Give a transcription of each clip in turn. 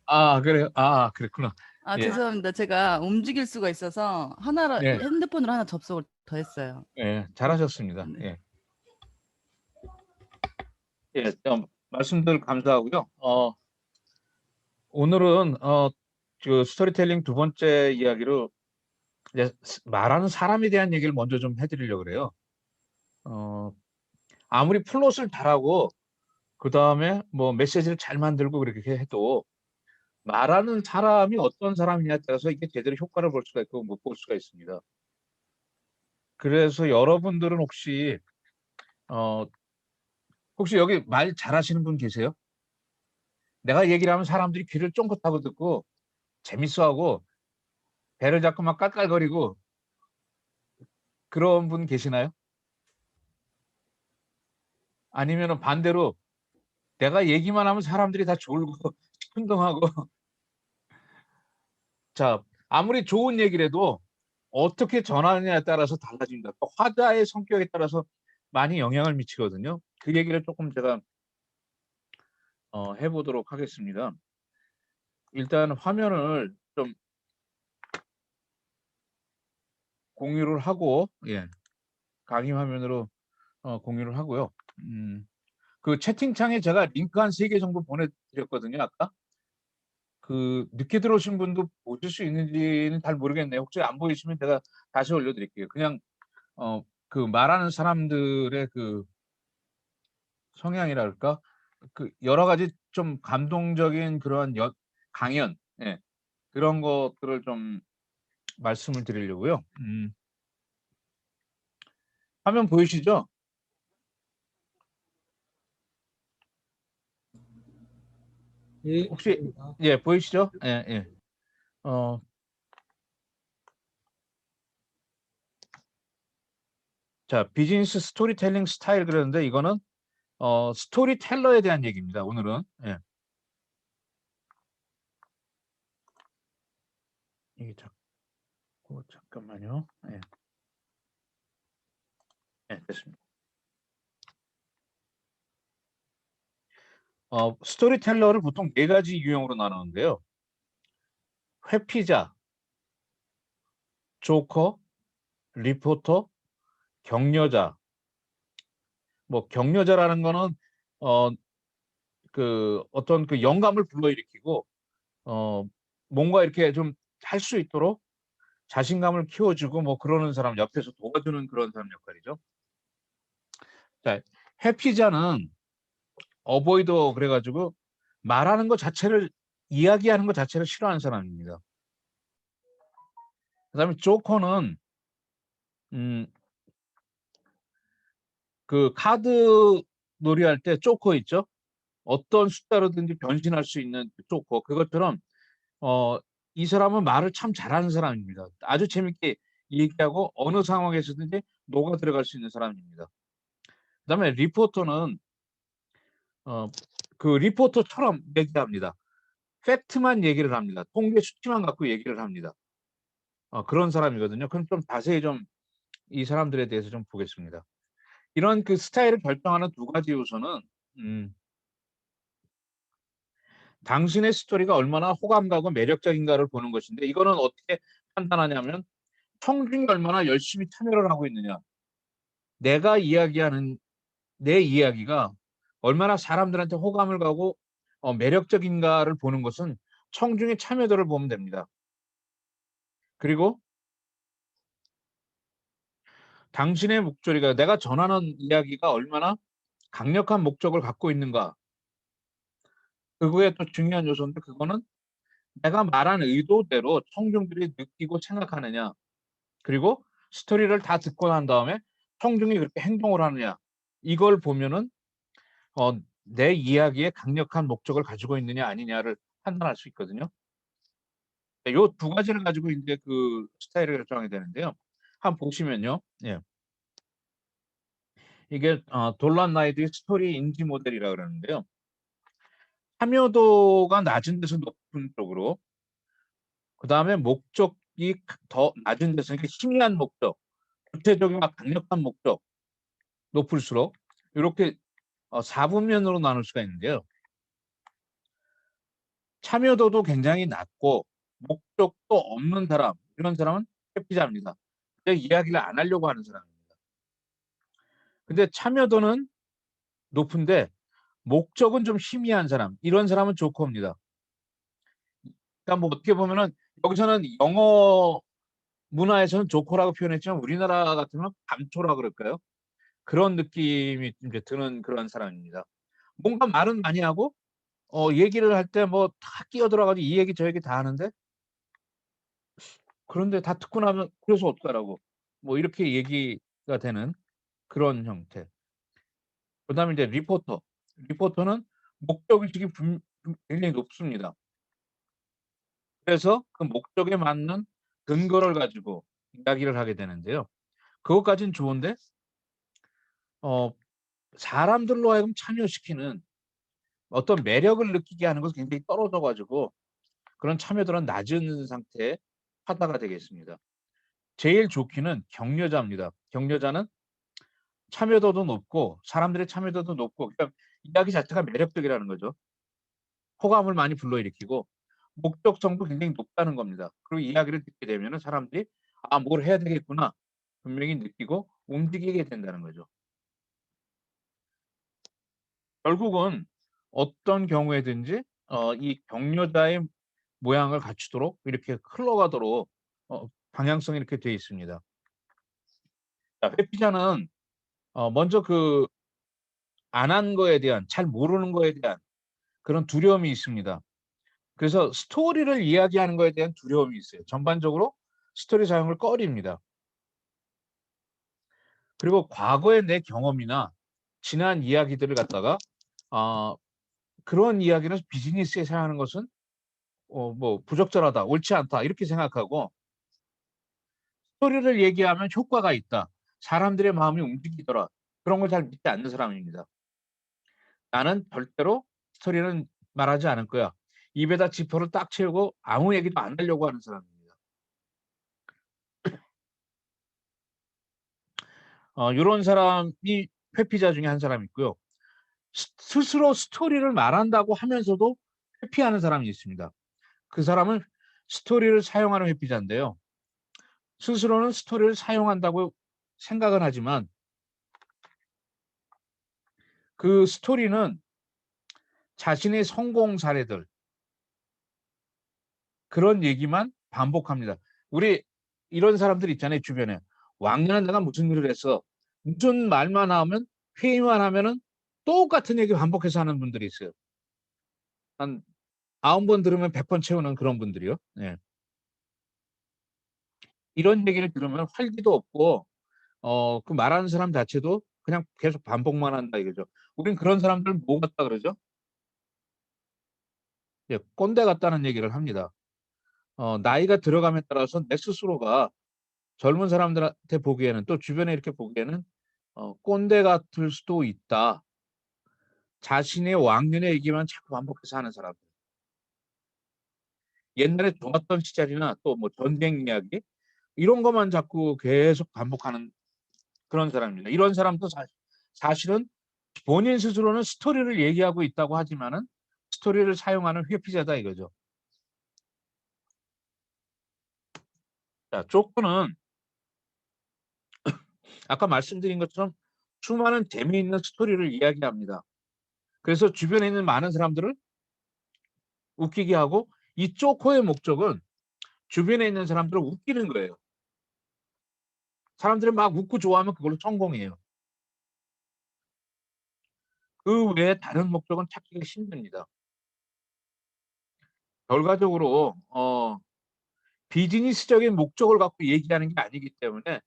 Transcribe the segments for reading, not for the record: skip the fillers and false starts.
아, 그래요? 아, 그랬구나. 아, 예, 죄송합니다. 제가 움직일 수가 있어서 예, 핸드폰으로 하나 접속을 더 했어요. 예, 잘하셨습니다. 네. 예, 예, 말씀들 감사하고요. 오늘은 그 스토리텔링 두 번째 이야기로 이제 말하는 사람에 대한 얘기를 먼저 좀 해드리려고 그래요. 어, 아무리 플롯을 잘하고 그 다음에 뭐 메시지를 잘 만들고 그렇게 해도 말하는 사람이 어떤 사람이냐에 따라서 이게 제대로 효과를 볼 수가 있고 못 볼 수가 있습니다. 그래서 여러분들은 어, 혹시 여기 말 잘하시는 분 계세요? 내가 얘기를 하면 사람들이 귀를 쫑긋하고 듣고 재밌어하고 배를 잡고 막 깔깔거리고 그런 분 계시나요? 아니면 반대로 내가 얘기만 하면 사람들이 다 졸고 시큰둥하고 자, 아무리 좋은 얘기를 해도 어떻게 전하느냐에 따라서 달라집니다. 또 화자의 성격에 따라서 많이 영향을 미치거든요. 그 얘기를 조금 제가 해보도록 하겠습니다. 일단 화면을 좀 공유를 하고, 예, 강의 화면으로 공유를 하고요. 그 채팅창에 제가 링크 한 3개 정도 보내드렸거든요, 아까. 그 늦게 들어오신 분도 보실 수 있는지는 잘 모르겠네요. 혹시 안 보이시면 제가 다시 올려드릴게요. 그냥 그 말하는 사람들의 그 성향이랄까? 그 여러 가지 좀 감동적인 그러한 강연, 예, 그런 것들을 좀 말씀을 드리려고요. 화면 보이시죠? 예, 혹시 보입니다. 예, 보이시죠? 예, 예. 어, 자, 비즈니스 스토리텔링 스타일 그러는데 이거는 스토리텔러에 대한 얘기입니다. 오늘은. 예. 이게 자꾸 잠깐만요. 예. 예, 됐습니다. 스토리텔러를 보통 4가지 유형으로 나누는데요. 회피자, 조커, 리포터, 격려자. 뭐 격려자라는 거는 어 그 어떤 그 영감을 불러일으키고 어 뭔가 이렇게 좀 할 수 있도록 자신감을 키워주고 뭐 그러는 사람 옆에서 도와주는 그런 사람 역할이죠. 자, 해피자는 어보이더 그래가지고 말하는 것 자체를 이야기하는 것 자체를 싫어하는 사람입니다. 그다음에 조커는 음, 그 카드 놀이할 때 조커 있죠? 어떤 숫자로든지 변신할 수 있는 그 조커 그것처럼 어, 이 사람은 말을 참 잘하는 사람입니다. 아주 재밌게 얘기하고 어느 상황에서든지 녹아 들어갈 수 있는 사람입니다. 그다음에 리포터는 어, 그 리포터처럼 얘기합니다. 팩트만 얘기를 합니다. 통계 수치만 갖고 얘기를 합니다. 그런 사람이거든요. 그럼 좀 자세히 좀 이 사람들에 대해서 좀 보겠습니다. 이런 그 스타일을 결정하는 2가지 요소는 음, 당신의 스토리가 얼마나 호감 가고 매력적인가를 보는 것인데 이거는 어떻게 판단하냐면 청중이 얼마나 열심히 참여를 하고 있느냐. 내가 이야기하는 내 이야기가 얼마나 사람들한테 호감을 가고 매력적인가를 보는 것은 청중의 참여도를 보면 됩니다. 그리고 당신의 목소리가 내가 전하는 이야기가 얼마나 강력한 목적을 갖고 있는가. 그거에 또 중요한 요소인데 그거는 내가 말한 의도대로 청중들이 느끼고 생각하느냐. 그리고 스토리를 다 듣고 난 다음에 청중이 그렇게 행동을 하느냐. 이걸 보면은 내 이야기에 강력한 목적을 가지고 있느냐 아니냐를 판단할 수 있거든요. 이 2가지를 가지고 이제 그 스타일을 결정하게 되는데요. 한번 보시면요. 예. 이게 돌란 라이드의 스토리 인지 모델이라 그러는데요. 참여도가 낮은 데서 높은 쪽으로, 그 다음에 목적이 더 낮은 데서 이렇게 희미한 목적, 구체적이고 강력한 목적 높을수록 이렇게 4분면으로 나눌 수가 있는데요. 참여도도 굉장히 낮고 목적도 없는 사람, 이런 사람은 회피자입니다. 그냥 이야기를 안 하려고 하는 사람입니다. 근데 참여도는 높은데 목적은 좀 희미한 사람, 이런 사람은 조커입니다. 그러니까 뭐 어떻게 보면은 여기서는 영어 문화에서는 조커라고 표현했지만 우리나라 같으면 감초라 그럴까요? 그런 느낌이 이제 드는 그런 사람입니다. 뭔가 말은 많이 하고 얘기를 할 때 뭐 다 끼어들어가지고 이 얘기 저 얘기 다 하는데, 그런데 다 듣고 나면 그래서 어떡하라고 뭐 이렇게 얘기가 되는 그런 형태. 그다음에 이제 리포터. 리포터는 목적의식이 굉장히 높습니다. 그래서 그 목적에 맞는 근거를 가지고 이야기를 하게 되는데요. 그것까지는 좋은데 어 사람들로 하여금 참여시키는 어떤 매력을 느끼게 하는 것은 굉장히 떨어져 가지고 그런 참여도는 낮은 상태의 하다가 되겠습니다. 제일 좋기는 격려자입니다. 격려자는 참여도도 높고 사람들의 참여도도 높고, 그러니까 이야기 자체가 매력적이라는 거죠. 호감을 많이 불러일으키고 목적성도 굉장히 높다는 겁니다. 그리고 이야기를 듣게 되면은 사람들이 '아 뭘 해야 되겠구나.' 분명히 느끼고 움직이게 된다는 거죠. 결국은 어떤 경우에든지 이 격려자의 모양을 갖추도록 이렇게 흘러가도록 방향성이 이렇게 되어 있습니다. 자, 회피자는 먼저 그 안 한 거에 대한, 잘 모르는 거에 대한 그런 두려움이 있습니다. 그래서 스토리를 이야기하는 거에 대한 두려움이 있어요. 전반적으로 스토리 사용을 꺼립니다. 그리고 과거의 내 경험이나 지난 이야기들을 갖다가 어 그런 이야기를 비즈니스에 사용하는 것은 뭐 '부적절하다. 옳지 않다.' 이렇게 생각하고, 스토리를 얘기하면 효과가 있다. 사람들의 마음이 움직이더라. 그런 걸 잘 믿지 않는 사람입니다. 나는 절대로 스토리는 말하지 않을 거야. 입에다 지퍼를 딱 채우고 아무 얘기도 안 하려고 하는 사람입니다. 요런 사람이 회피자 중에 한 사람이 있고요. 스스로 스토리를 말한다고 하면서도 회피하는 사람이 있습니다. 그 사람은 스토리를 사용하는 회피자인데요. 스스로는 스토리를 사용한다고 생각은 하지만 그 스토리는 자신의 성공 사례들, 그런 얘기만 반복합니다. 우리 이런 사람들 있잖아요, 주변에. 왕년에 내가 무슨 일을 했어. 무슨 말만 하면, 회의만 하면은 똑같은 얘기 반복해서 하는 분들이 있어요. 한 9번 들으면 100번 채우는 그런 분들이요. 예. 이런 얘기를 들으면 활기도 없고 그 말하는 사람 자체도 그냥 계속 반복만 한다 이거죠. 우린 그런 사람들 뭐 같다 그러죠? 예, 꼰대 같다는 얘기를 합니다. 나이가 들어감에 따라서 내 스스로가 젊은 사람들한테 보기에는, 또 주변에 이렇게 보기에는 꼰대 같을 수도 있다. 자신의 왕년의 얘기만 자꾸 반복해서 하는 사람들. 옛날에 좋았던 시절이나 또 뭐 전쟁 이야기 이런 것만 자꾸 계속 반복하는 그런 사람입니다. 이런 사람도 사실은 본인 스스로는 스토리를 얘기하고 있다고 하지만은 스토리를 사용하는 회피자다 이거죠. 자, 조커는 아까 말씀드린 것처럼 수많은 재미있는 스토리를 이야기합니다. 그래서 주변에 있는 많은 사람들을 웃기게 하고, 이 조커의 목적은 주변에 있는 사람들을 웃기는 거예요. 사람들이 막 웃고 좋아하면 그걸로 성공해요. 그 외에 다른 목적은 찾기가 힘듭니다. 결과적으로 비즈니스적인 목적을 갖고 얘기하는 게 아니기 때문에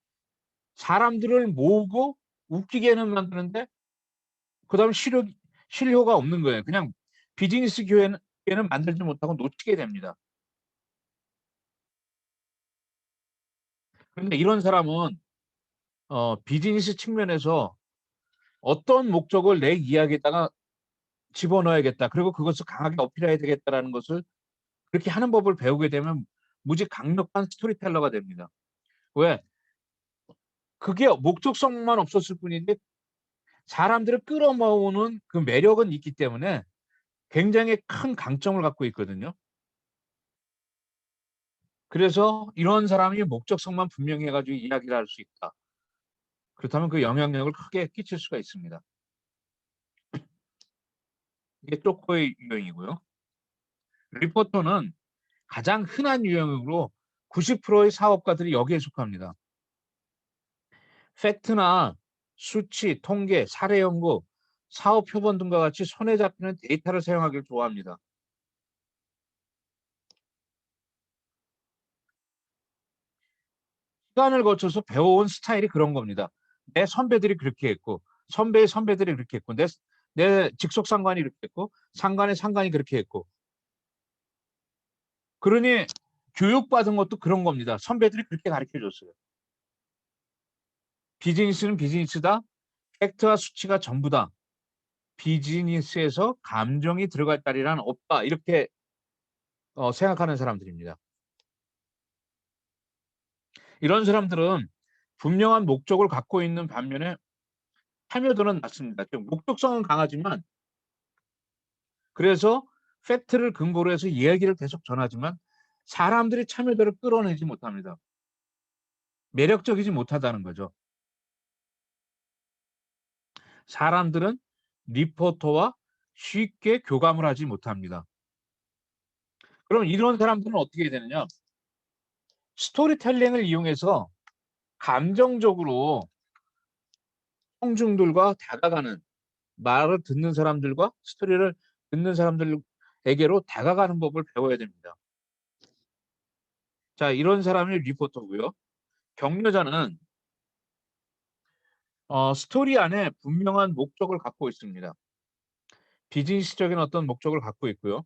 사람들을 모으고 웃기게는 만드는데 그다음에 실효가 없는 거예요. 그냥 비즈니스 기회는 만들지 못하고 놓치게 됩니다. 그런데 이런 사람은 비즈니스 측면에서 어떤 목적을 내 이야기에다가 집어넣어야겠다. 그리고 그것을 강하게 어필해야 되겠다라는 것을 그렇게 하는 법을 배우게 되면 무지 강력한 스토리텔러가 됩니다. 왜? 그게 목적성만 없었을 뿐인데 사람들을 끌어모으는 그 매력은 있기 때문에 굉장히 큰 강점을 갖고 있거든요. 그래서 이런 사람이 목적성만 분명히 해가지고 이야기를 할 수 있다. 그렇다면 그 영향력을 크게 끼칠 수가 있습니다. 이게 쪼코의 유형이고요. 리포터는 가장 흔한 유형으로 90%의 사업가들이 여기에 속합니다. 팩트나 수치, 통계, 사례 연구, 사업 표본 등과 같이 손에 잡히는 데이터를 사용하기를 좋아합니다. 시간을 거쳐서 배워온 스타일이 그런 겁니다. 내 선배들이 그렇게 했고, 선배의 선배들이 그렇게 했고, 내 직속 상관이 그렇게 했고, 상관의 상관이 그렇게 했고. 그러니 교육받은 것도 그런 겁니다. 선배들이 그렇게 가르쳐 줬어요. 비즈니스는 비즈니스다. 팩트와 수치가 전부다. 비즈니스에서 감정이 들어갈 자리란 없다. 이렇게 생각하는 사람들입니다. 이런 사람들은 분명한 목적을 갖고 있는 반면에 참여도는 낮습니다. 목적성은 강하지만 그래서 팩트를 근거로 해서 이야기를 계속 전하지만 사람들이 참여도를 끌어내지 못합니다. 매력적이지 못하다는 거죠. 사람들은 리포터와 쉽게 교감을 하지 못합니다. 그럼 이런 사람들은 어떻게 되느냐? 스토리텔링을 이용해서 감정적으로 청중들과 다가가는, 말을 듣는 사람들과 스토리를 듣는 사람들에게로 다가가는 법을 배워야 됩니다. 자, 이런 사람이 리포터고요. 격려자는 스토리 안에 분명한 목적을 갖고 있습니다. 비즈니스적인 어떤 목적을 갖고 있고요.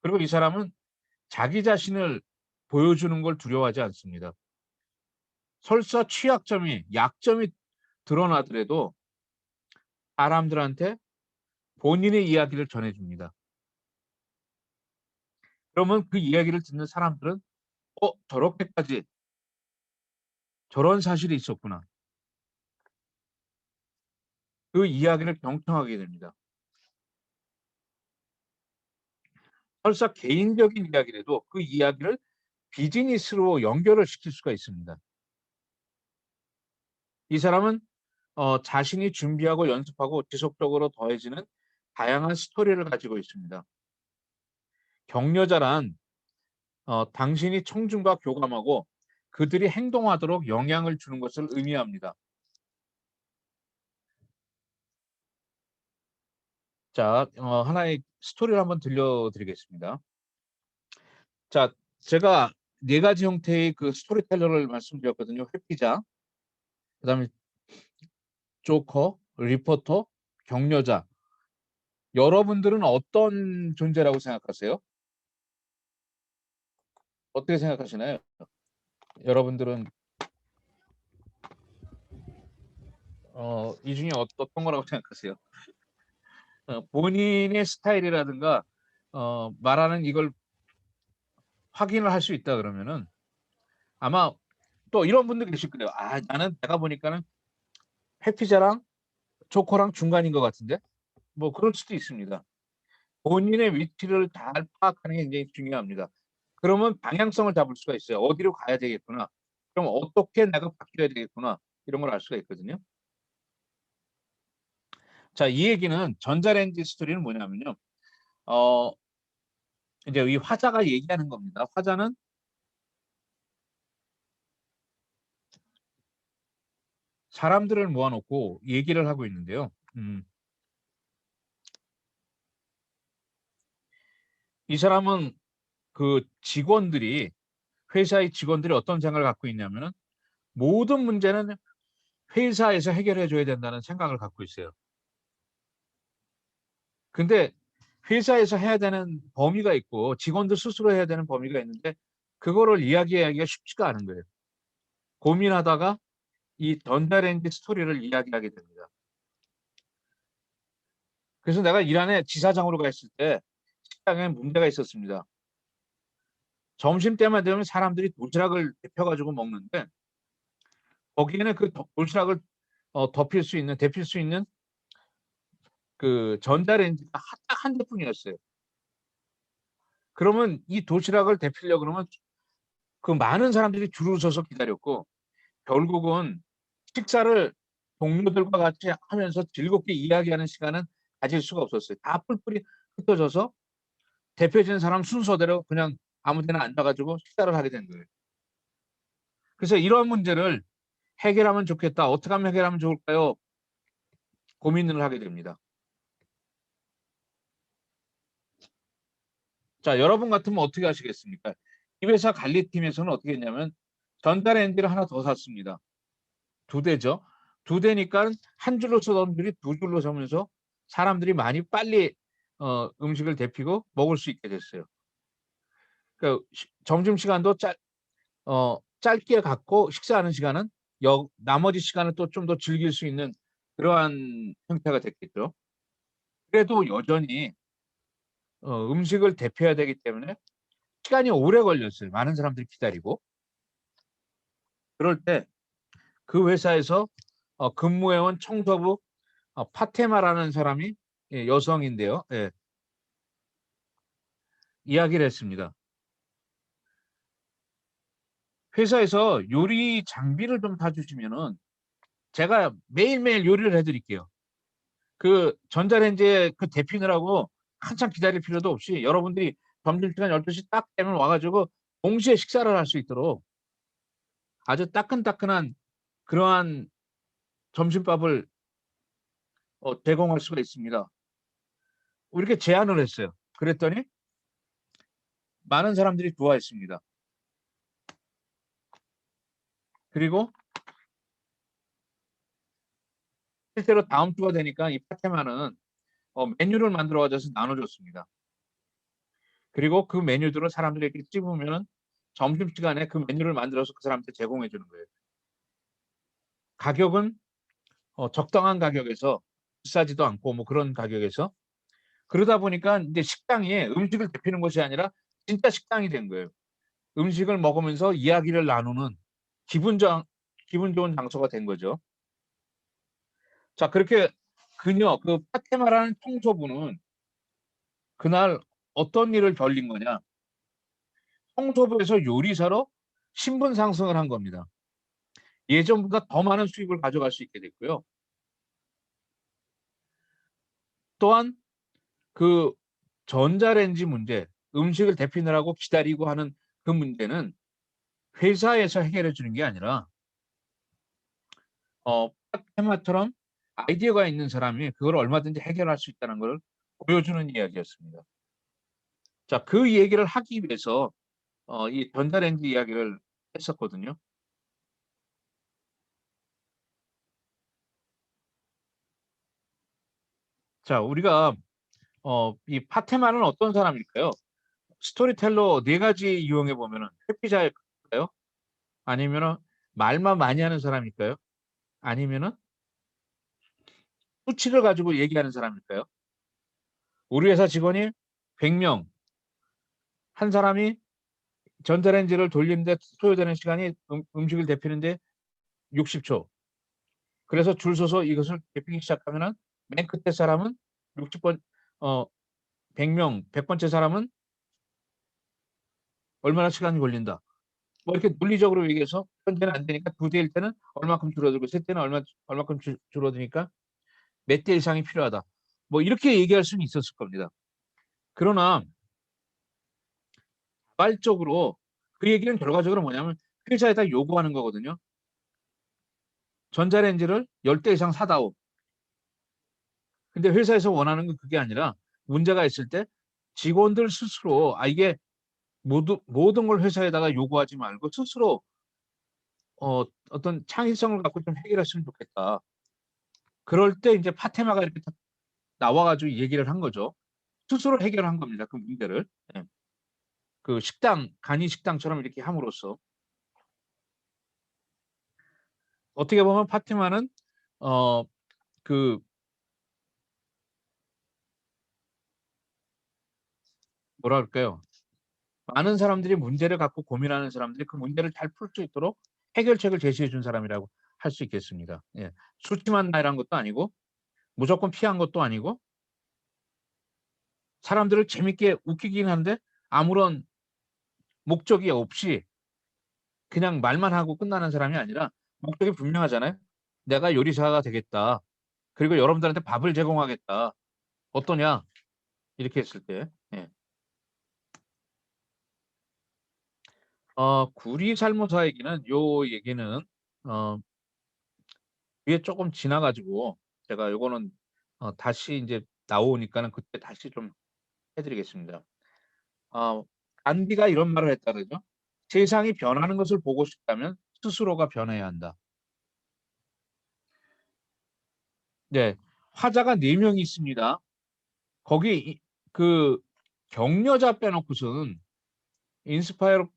그리고 이 사람은 자기 자신을 보여주는 걸 두려워하지 않습니다. 설사 취약점이, 약점이 드러나더라도 사람들한테 본인의 이야기를 전해줍니다. 그러면 그 이야기를 듣는 사람들은 저렇게까지 저런 사실이 있었구나. 그 이야기를 경청하게 됩니다. 설사 개인적인 이야기라도 그 이야기를 비즈니스로 연결을 시킬 수가 있습니다. 이 사람은 자신이 준비하고 연습하고 지속적으로 더해지는 다양한 스토리를 가지고 있습니다. 격려자란 당신이 청중과 교감하고 그들이 행동하도록 영향을 주는 것을 의미합니다. 자, 하나의 스토리를 한번 들려드리겠습니다. 자, 제가 네 가지 형태의 그 스토리텔러를 말씀드렸거든요. 회피자, 그다음에 조커, 리포터, 격려자. 여러분들은 어떤 존재라고 생각하세요? 어떻게 생각하시나요? 여러분들은 이 중에 어떤 거라고 생각하세요? 본인의 스타일이라든가 말하는 이걸 확인을 할 수 있다 그러면은 아마 또 이런 분들 계실 거예요. 아, 나는 내가 보니까는 해피자랑 조커랑 중간인 것 같은데 뭐 그럴 수도 있습니다. 본인의 위치를 잘 파악하는 게 굉장히 중요합니다. 그러면 방향성을 잡을 수가 있어요. 어디로 가야 되겠구나. 그럼 어떻게 내가 바뀌어야 되겠구나. 이런 걸 알 수가 있거든요. 자, 이 얘기는 전자레인지 스토리는 뭐냐면요. 어, 이제 이 화자가 얘기하는 겁니다. 화자는 사람들을 모아놓고 얘기를 하고 있는데요. 이 사람은 그 직원들이, 회사의 직원들이 어떤 생각을 갖고 있냐면은 모든 문제는 회사에서 해결해 줘야 된다는 생각을 갖고 있어요. 근데 회사에서 해야 되는 범위가 있고 직원들 스스로 해야 되는 범위가 있는데 그거를 이야기하기가 쉽지가 않은 거예요. 고민하다가 이 전자레인지 스토리를 이야기하게 됩니다. 그래서 내가 일하는 지사장으로 가 있을 때 식당에 문제가 있었습니다. 점심때만 되면 사람들이 도시락을 데펴가지고 먹는데 거기에는 그 도시락을 데필 수 있는 그 전자레인지가 딱 한 대뿐이었어요. 그러면 이 도시락을 데피려고 그러면 그 많은 사람들이 줄을 서서 기다렸고 결국은 식사를 동료들과 같이 하면서 즐겁게 이야기하는 시간은 가질 수가 없었어요. 다 뿔뿔이 흩어져서 대표진 사람 순서대로 그냥 아무 데나 앉아 가지고 식사를 하게 된 거예요. 그래서 이런 문제를 해결하면 좋겠다. 어떻게 하면 해결하면 좋을까요? 고민을 하게 됩니다. 자, 여러분 같으면 어떻게 하시겠습니까? 이 회사 관리팀에서는 어떻게 했냐면 전자레인지를 하나 더 샀습니다. 2대죠. 2대니까 한 줄로 서던 줄이 2줄로 서면서 사람들이 많이 빨리 음식을 데피고 먹을 수 있게 됐어요. 그러니까 점심시간도 짧게 갖고 식사하는 시간은 나머지 시간을 또 좀 더 즐길 수 있는 그러한 형태가 됐겠죠. 그래도 여전히 음식을 데펴야 되기 때문에 시간이 오래 걸렸어요. 많은 사람들이 기다리고. 그럴 때 그 회사에서 근무해온 청소부 파테마라는 사람이 여성인데요. 예, 이야기를 했습니다. 회사에서 요리 장비를 좀 사주시면은 제가 매일매일 요리를 해드릴게요. 그 전자레인지에 그 데피느라고 한참 기다릴 필요도 없이 여러분들이 점심시간 12시 딱 되면 와가지고 동시에 식사를 할 수 있도록 아주 따끈따끈한 그러한 점심밥을 제공할 수가 있습니다. 이렇게 제안을 했어요. 그랬더니 많은 사람들이 좋아했습니다. 그리고 실제로 다음 주가 되니까 이 파테마는 메뉴를 만들어 가져서 나눠줬습니다. 그리고 그 메뉴들을 사람들에게 찝으면은 점심시간에 그 메뉴를 만들어서 그 사람한테 제공해 주는 거예요. 가격은 적당한 가격에서 비싸지도 않고 뭐 그런 가격에서 그러다 보니까 이제 식당이 음식을 데피는 것이 아니라 진짜 식당이 된 거예요. 음식을 먹으면서 이야기를 나누는 기분 좋은 장소가 된 거죠. 자, 그렇게 그 파테마라는 청소부는 그날 어떤 일을 벌린 거냐? 청소부에서 요리사로 신분 상승을 한 겁니다. 예전보다 더 많은 수입을 가져갈 수 있게 됐고요. 또한 그 전자레인지 문제, 음식을 데피느라고 기다리고 하는 그 문제는 회사에서 해결해 주는 게 아니라 파테마처럼 아이디어가 있는 사람이 그걸 얼마든지 해결할 수 있다는 걸 보여주는 이야기였습니다. 자, 그 얘기를 하기 위해서 이 전자레인지 이야기를 했었거든요. 자, 우리가 이 파테마는 어떤 사람일까요? 스토리텔러 4가지 이용해 보면은 회피자일까요? 아니면은 말만 많이 하는 사람일까요? 아니면은 수치를 가지고 얘기하는 사람일까요? 우리 회사 직원이 100명, 한 사람이 전자레인지를 돌리는데 소요되는 시간이 음식을 데피는데 60초. 그래서 줄 서서 이것을 데피기 시작하면은 맨 끝에 사람은 60번, 100명, 100번째 사람은 얼마나 시간이 걸린다. 뭐 이렇게 논리적으로 얘기해서 현재는 안 되니까 2대일 때는 얼마큼 줄어들고 3대는 얼마큼 줄어드니까 몇 대 이상이 필요하다. 뭐 이렇게 얘기할 수는 있었을 겁니다. 그러나 자발적으로 그 얘기는 결과적으로 뭐냐면 회사에다 요구하는 거거든요. 전자레인지를 10대 이상 사다오. 근데 회사에서 원하는 건 그게 아니라 문제가 있을 때 직원들 스스로 이게 모든 걸 회사에다가 요구하지 말고 스스로 어떤 창의성을 갖고 좀 해결했으면 좋겠다. 그럴 때 이제 파테마가 이렇게 나와가지고 얘기를 한 거죠. 스스로 해결한 겁니다. 그 문제를. 예. 그 간이 식당처럼 이렇게 함으로써 어떻게 보면 파테마는 그 뭐라 그럴까요? 많은 사람들이 문제를 갖고 고민하는 사람들이 그 문제를 잘 풀 수 있도록 해결책을 제시해 준 사람이라고 할 수 있겠습니다. 예. 수치만 나열한 것도 아니고 무조건 피한 것도 아니고 사람들을 재밌게 웃기긴 한데 아무런 목적이 없이 그냥 말만 하고 끝나는 사람이 아니라 목적이 분명하잖아요. 내가 요리사가 되겠다. 그리고 여러분들한테 밥을 제공하겠다. 어떠냐? 이렇게 했을 때. 예. 구리 살모사 얘기는 요 얘기는 어, 위에 조금 지나가지고 제가 요거는 다시 이제 나오니까는 그때 다시 좀 해드리겠습니다. 어, 간디가 이런 말을 했다 그러죠. 세상이 변하는 것을 보고 싶다면 스스로가 변해야 한다. 네, 화자가 4명이 있습니다. 거기 그 격려자 빼놓고선 인스파이어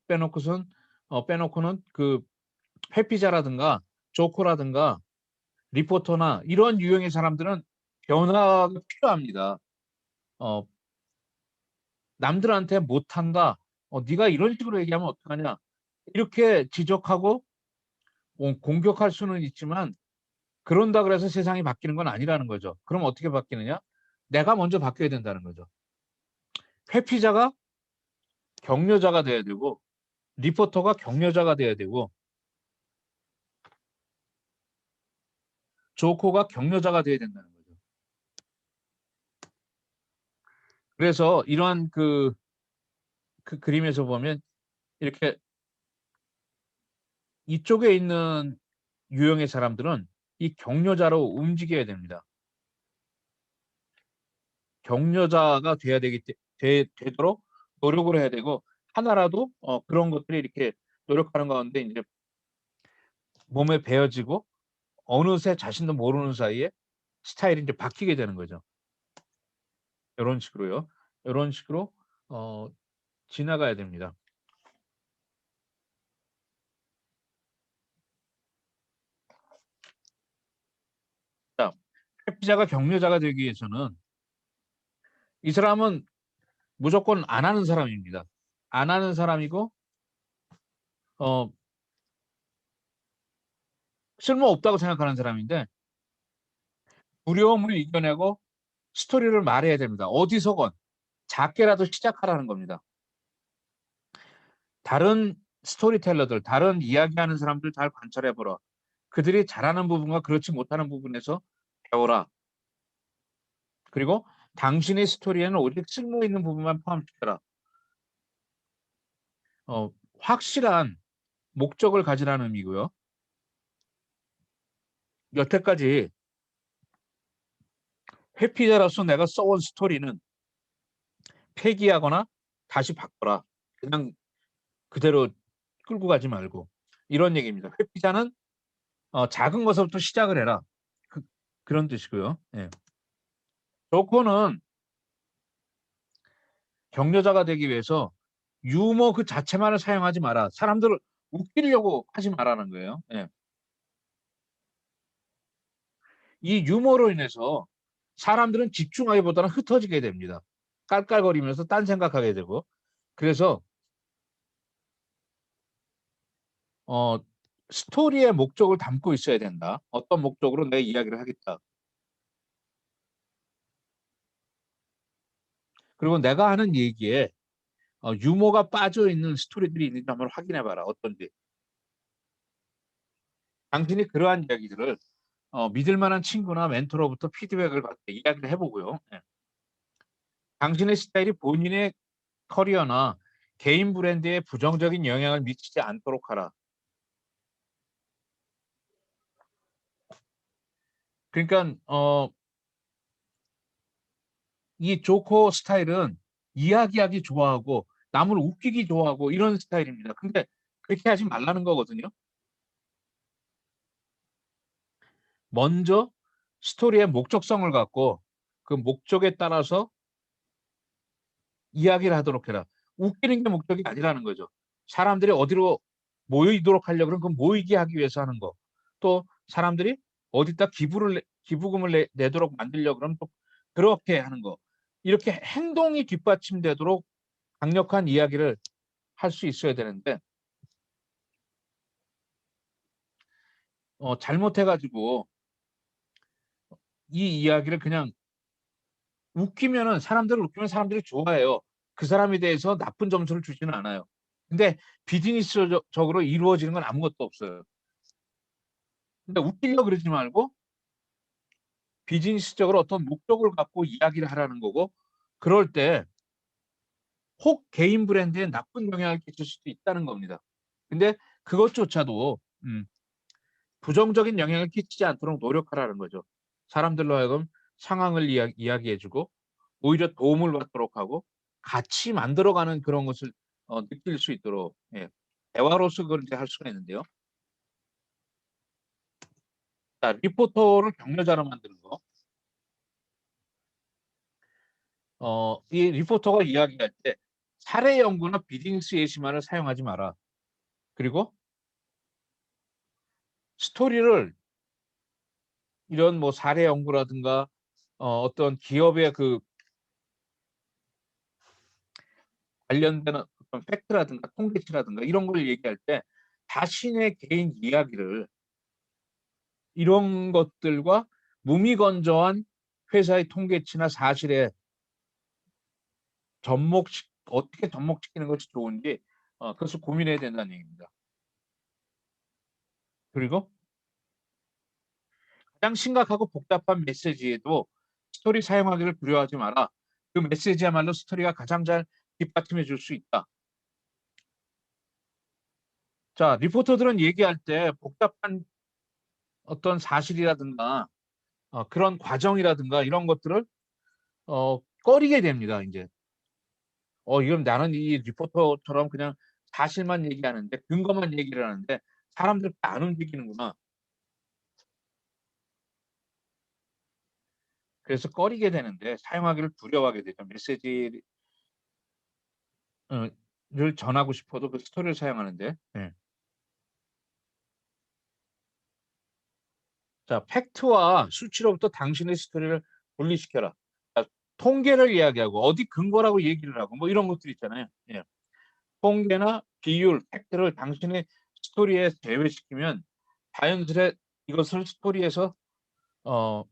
빼놓고는 그 회피자라든가 조커라든가 리포터나 이런 유형의 사람들은 변화가 필요합니다. 어, 남들한테 못한다. 네가 이런 식으로 얘기하면 어떡하냐. 이렇게 지적하고 공격할 수는 있지만 그런다 그래서 세상이 바뀌는 건 아니라는 거죠. 그럼 어떻게 바뀌느냐? 내가 먼저 바뀌어야 된다는 거죠. 회피자가 격려자가 돼야 되고 리포터가 격려자가 돼야 되고 조코가 격려자가 돼야 된다는 거죠. 그래서 이러한 그 그림에서 보면 이렇게 이쪽에 있는 유형의 사람들은 이 격려자로 움직여야 됩니다. 격려자가 돼야 되도록 노력을 해야 되고 하나라도 그런 것들이 이렇게 노력하는 가운데 이제 몸에 배어지고 어느새 자신도 모르는 사이에 스타일이 이제 바뀌게 되는 거죠. 이런 식으로요. 이런 식으로 어, 지나가야 됩니다. 자, 회피자가 격려자가 되기 위해서는 이 사람은 무조건 안 하는 사람입니다. 안 하는 사람이고 어, 쓸모없다고 생각하는 사람인데 두려움을 이겨내고 스토리를 말해야 됩니다. 어디서건 작게라도 시작하라는 겁니다. 다른 스토리텔러들, 다른 이야기하는 사람들 잘 관찰해보라. 그들이 잘하는 부분과 그렇지 못하는 부분에서 배워라. 그리고 당신의 스토리에는 오직 쓸모 있는 부분만 포함시켜라. 확실한 목적을 가지라는 의미고요. 여태까지 회피자로서 내가 써온 스토리는 폐기하거나 다시 바꿔라. 그냥 그대로 끌고 가지 말고 이런 얘기입니다. 회피자는 작은 것부터 시작을 해라. 그런 뜻이고요. 예. 조커는 격려자가 되기 위해서 유머 그 자체만을 사용하지 마라. 사람들을 웃기려고 하지 말라는 거예요. 예. 이 유머로 인해서 사람들은 집중하기보다는 흩어지게 됩니다. 깔깔거리면서 딴 생각하게 되고. 그래서 어, 스토리의 목적을 담고 있어야 된다. 어떤 목적으로 내 이야기를 하겠다. 그리고 내가 하는 얘기에 유머가 빠져 있는 스토리들이 있는지 한번 확인해 봐라. 어떤지. 당신이 그러한 이야기들을 믿을 만한 친구나 멘토로부터 피드백을 받게 이야기를 해보고요. 예. 당신의 스타일이 본인의 커리어나 개인 브랜드에 부정적인 영향을 미치지 않도록 하라. 그러니까 이 조커 스타일은 이야기하기 좋아하고 남을 웃기기 좋아하고 이런 스타일입니다. 근데 그렇게 하지 말라는 거거든요. 먼저 스토리의 목적성을 갖고 그 목적에 따라서 이야기를 하도록 해라. 웃기는 게 목적이 아니라는 거죠. 사람들이 어디로 모이도록 하려고 그러면 그 모이게 하기 위해서 하는 거. 또 사람들이 어디다 기부금을 내도록 만들려고 그러면 또 그렇게 하는 거. 이렇게 행동이 뒷받침되도록 강력한 이야기를 할 수 있어야 되는데 잘못해가지고 이 이야기를 그냥 웃기면은 사람들을 웃기면 사람들이 좋아해요. 그 사람에 대해서 나쁜 점수를 주지는 않아요. 근데 비즈니스적으로 이루어지는 건 아무것도 없어요. 근데 웃기려고 그러지 말고 비즈니스적으로 어떤 목적을 갖고 이야기를 하라는 거고, 그럴 때 혹 개인 브랜드에 나쁜 영향을 끼칠 수도 있다는 겁니다. 근데 그것조차도 부정적인 영향을 끼치지 않도록 노력하라는 거죠. 사람들로 하여금 상황을 이야기해주고 오히려 도움을 받도록 하고 같이 만들어가는 그런 것을 느낄 수 있도록, 예, 대화로서 그걸 이제 할 수가 있는데요. 자, 리포터를 격려자로 만드는 거. 이 리포터가 이야기할 때 사례 연구나 비즈니스 예시만을 사용하지 마라. 그리고 스토리를 이런 뭐 사례 연구라든가 어떤 기업의 그 관련되는 어떤 팩트라든가 통계치라든가 이런 걸 얘기할 때 자신의 개인 이야기를 이런 것들과 무미건조한 회사의 통계치나 사실에 어떻게 접목시키는 것이 좋은지 그것을 고민해야 된다는 얘기입니다. 그리고 가장 심각하고 복잡한 메시지에도 스토리 사용하기를 두려워하지 마라. 그 메시지야말로 스토리가 가장 잘 뒷받침해 줄 수 있다. 자, 리포터들은 얘기할 때 복잡한 어떤 사실이라든가 그런 과정이라든가 이런 것들을 꺼리게 됩니다. 이제 이건 나는 이 리포터처럼 그냥 사실만 얘기하는데 근거만 얘기를 하는데 사람들 안 움직이는구나. 그래서 꺼리게 되는데 사용하기를 두려워하게 되죠. 메시지를 전하고 싶어도 그 스토리를 사용하는데. 예. 자, 팩트와 수치로부터 당신의 스토리를 분리시켜라. 자, 통계를 이야기하고 어디 근거라고 얘기를 하고 뭐 이런 것들 있잖아요. 예. 통계나 비율, 팩트를 당신의 스토리에 제외시키면 자연스레 이것을 스토리에서 어,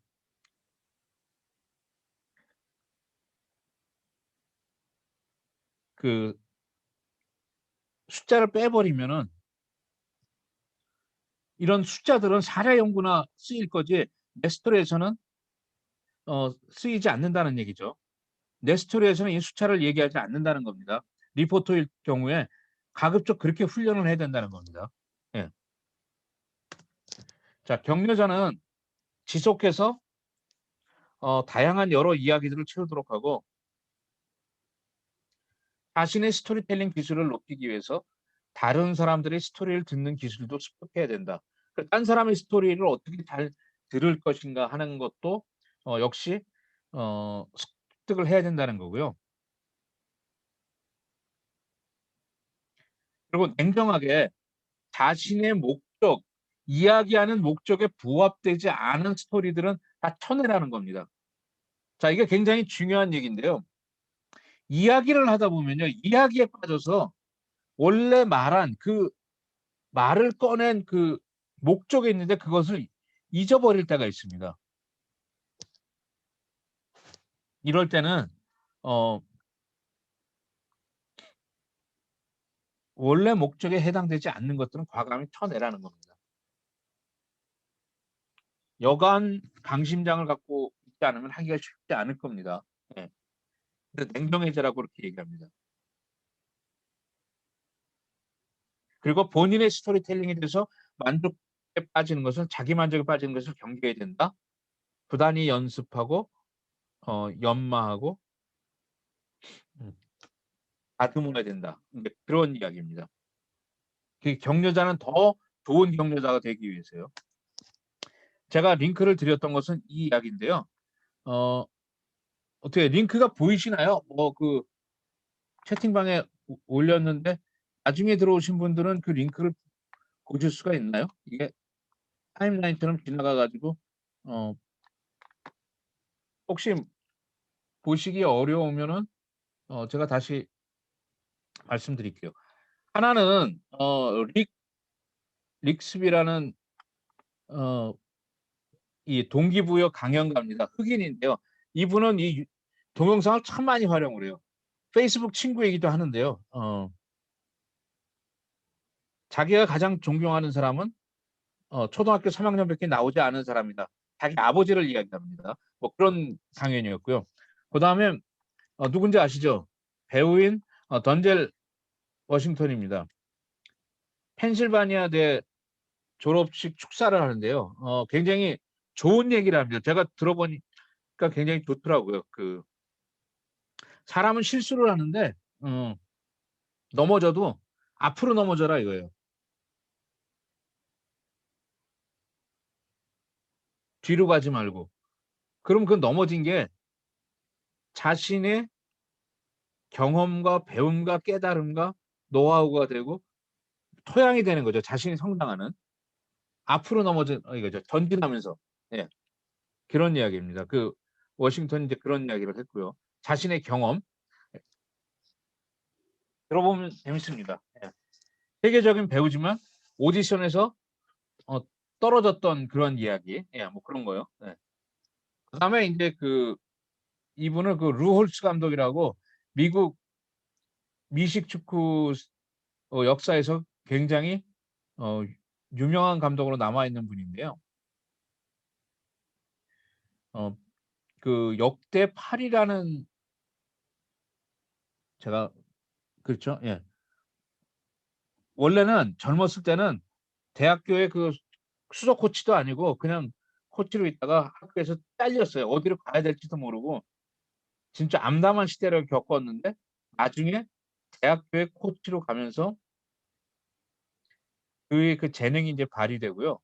그 숫자를 빼버리면은 이런 숫자들은 사례 연구나 쓰일 거지 내 스토리에서는 쓰이지 않는다는 얘기죠. 내 스토리에서는 이 숫자를 얘기하지 않는다는 겁니다. 리포터일 경우에 가급적 그렇게 훈련을 해야 된다는 겁니다. 예. 자, 격려자는 지속해서 다양한 여러 이야기들을 채우도록 하고 자신의 스토리텔링 기술을 높이기 위해서 다른 사람들의 스토리를 듣는 기술도 습득해야 된다. 딴 사람의 스토리를 어떻게 잘 들을 것인가 하는 것도 역시 습득을 해야 된다는 거고요. 그리고 냉정하게 자신의 목적, 이야기하는 목적에 부합되지 않은 스토리들은 다 쳐내라는 겁니다. 자, 이게 굉장히 중요한 얘기인데요. 이야기를 하다 보면요. 이야기에 빠져서 원래 말한 그 말을 꺼낸 그 목적이 있는데 그것을 잊어버릴 때가 있습니다. 이럴 때는 어, 원래 목적에 해당되지 않는 것들은 과감히 쳐내라는 겁니다. 여간 강심장을 갖고 있지 않으면 하기가 쉽지 않을 겁니다. 예. 근데 냉정해지라고 그렇게 얘기합니다. 그리고 본인의 스토리텔링에 대해서 만족에 빠지는 것은 자기 만족에 빠지는 것을 경계해야 된다. 부단히 연습하고 연마하고 다듬어야 된다. 그런 이야기입니다. 그 격려자는 더 좋은 격려자가 되기 위해서요. 제가 링크를 드렸던 것은 이 이야기인데요. 어떻게 링크가 보이시나요? 그 채팅방에 올렸는데 나중에 들어오신 분들은 그 링크를 보실 수가 있나요? 이게 타임라인처럼 지나가가지고 어, 혹시 보시기 어려우면은 제가 다시 말씀드릴게요. 하나는 릭스비라는 이 동기부여 강연가입니다. 흑인인데요. 이분은 이 동영상을 참 많이 활용을 해요. 페이스북 친구 얘기도 하는데요. 자기가 가장 존경하는 사람은 초등학교 3학년밖에 나오지 않은 사람이다. 자기 아버지를 이야기합니다. 뭐 그런 강연이었고요. 그 다음에 누군지 아시죠? 배우인 던젤 워싱턴입니다. 펜실바니아대 졸업식 축사를 하는데요. 굉장히 좋은 얘기를 합니다. 제가 들어보니까 굉장히 좋더라고요. 사람은 실수를 하는데 넘어져도 앞으로 넘어져라 이거예요. 뒤로 가지 말고. 그럼 그 넘어진 게 자신의 경험과 배움과 깨달음과 노하우가 되고 토양이 되는 거죠. 자신이 성장하는. 앞으로 넘어져 이거죠. 전진하면서. 예. 그런 이야기입니다. 워싱턴이 이제 그런 이야기를 했고요. 자신의 경험 들어보면 재밌습니다. 예. 세계적인 배우지만 오디션에서 어, 떨어졌던 그런 이야기. 예, 뭐 그런 거요. 예. 그다음에 이제 이분은 루 홀츠 감독이라고 미국 미식 축구 역사에서 굉장히 어, 유명한 감독으로 남아 있는 분인데요. 역대 8이라는 제가 그렇죠. 예. 원래는 젊었을 때는 대학교에 수석 코치도 아니고 그냥 코치로 있다가 학교에서 잘렸어요. 어디로 가야 될지도 모르고 진짜 암담한 시대를 겪었는데 나중에 대학교에 코치로 가면서 그의 재능이 이제 발휘되고요.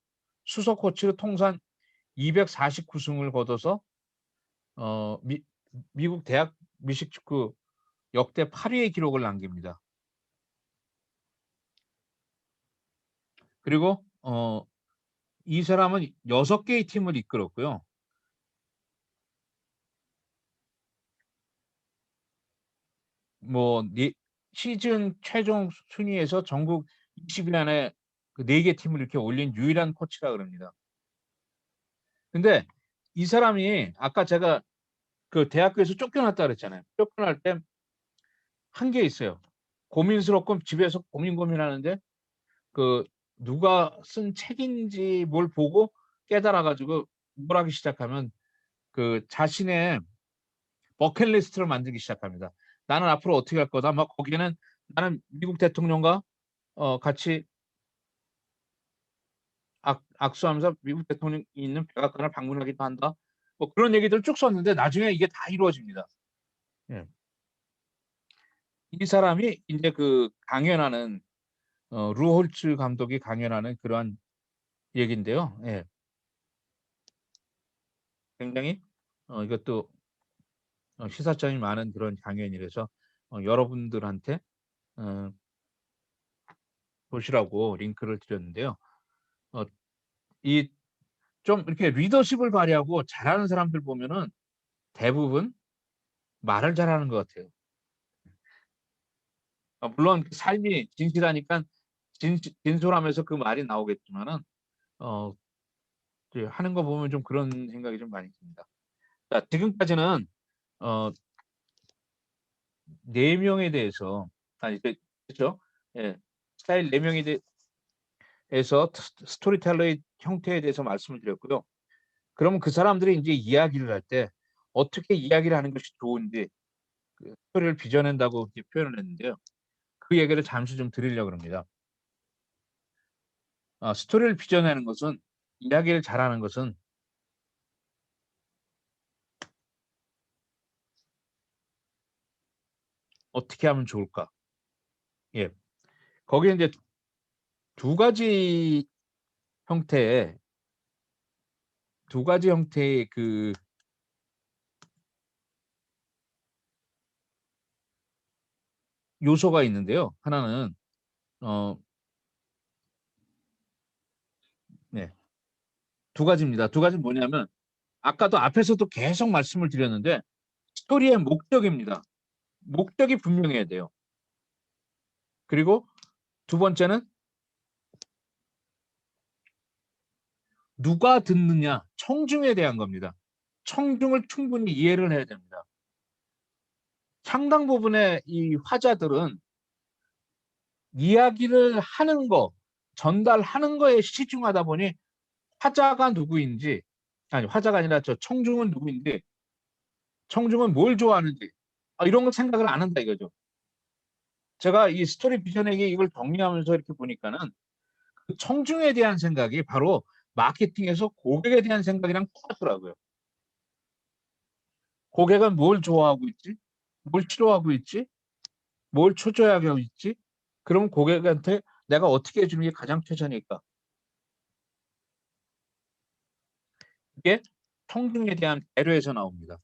수석 코치로 통산 249승을 거둬서 미국 대학 미식축구 역대 8위의 기록을 남깁니다. 그리고 이 사람은 6개의 팀을 이끌었고요. 시즌 최종 순위에서 전국 20위 안에 4개 팀을 이렇게 올린 유일한 코치라 그럽니다. 근데 이 사람이 아까 제가 대학교에서 쫓겨났다 그랬잖아요. 쫓겨날 때 한 게 있어요. 고민스럽고 집에서 고민하는데 누가 쓴 책인지 뭘 보고 깨달아가지고 뭘 하기 시작하면 자신의 버킷리스트를 만들기 시작합니다. 나는 앞으로 어떻게 할 거다. 막 거기는 나는 미국 대통령과 같이 악수하면서 미국 대통령이 있는 백악관을 방문하기도 한다. 뭐 그런 얘기들을 쭉 썼는데 나중에 이게 다 이루어집니다. 예. 이 사람이 이제 강연하는 루 홀츠 감독이 강연하는 그러한 얘기인데요. 예. 굉장히 이것도 시사점이 많은 그런 강연이라서 여러분들한테 보시라고 링크를 드렸는데요. 이 좀 이렇게 리더십을 발휘하고 잘하는 사람들 보면은 대부분 말을 잘하는 것 같아요. 물론 삶이 진실하니까 진솔하면서 그 말이 나오겠지만은 하는 거 보면 좀 그런 생각이 좀 많이 듭니다. 자, 지금까지는 어, 4명에 대해서 그렇죠? 예, 스타일 4명에 대해서 스토리텔러의 형태에 대해서 말씀을 드렸고요. 그러면 그 사람들이 이제 이야기를 할 때 어떻게 이야기를 하는 것이 좋은지 스토리를 빚어낸다고 표현을 했는데요. 그 얘기를 잠시 좀 드리려고 합니다. 스토리를 빚어내는 것은 이야기를 잘하는 것은 어떻게 하면 좋을까? 예, 거기에 이제 두 가지 형태의 요소가 있는데요. 하나는 네, 두 가지입니다. 두 가지는 뭐냐면 아까도 앞에서도 계속 말씀을 드렸는데 스토리의 목적입니다. 목적이 분명해야 돼요. 그리고 두 번째는 누가 듣느냐, 청중에 대한 겁니다. 청중을 충분히 이해를 해야 됩니다. 상당 부분의 이 화자들은 이야기를 하는 거, 전달하는 거에 치중하다 보니 화자가 누구인지, 아니 화자가 아니라 저 청중은 누구인지, 청중은 뭘 좋아하는지 이런 거 생각을 안 한다 이거죠. 제가 이 스토리 비전에게 이걸 정리하면서 이렇게 보니까는 그 청중에 대한 생각이 바로 마케팅에서 고객에 대한 생각이랑 똑같더라고요. 고객은 뭘 좋아하고 있지? 뭘 싫어하고 있지? 뭘 초조해하고 있지? 그럼 고객한테 내가 어떻게 해주는 게 가장 최선일까? 이게 청중에 대한 배려에서 나옵니다.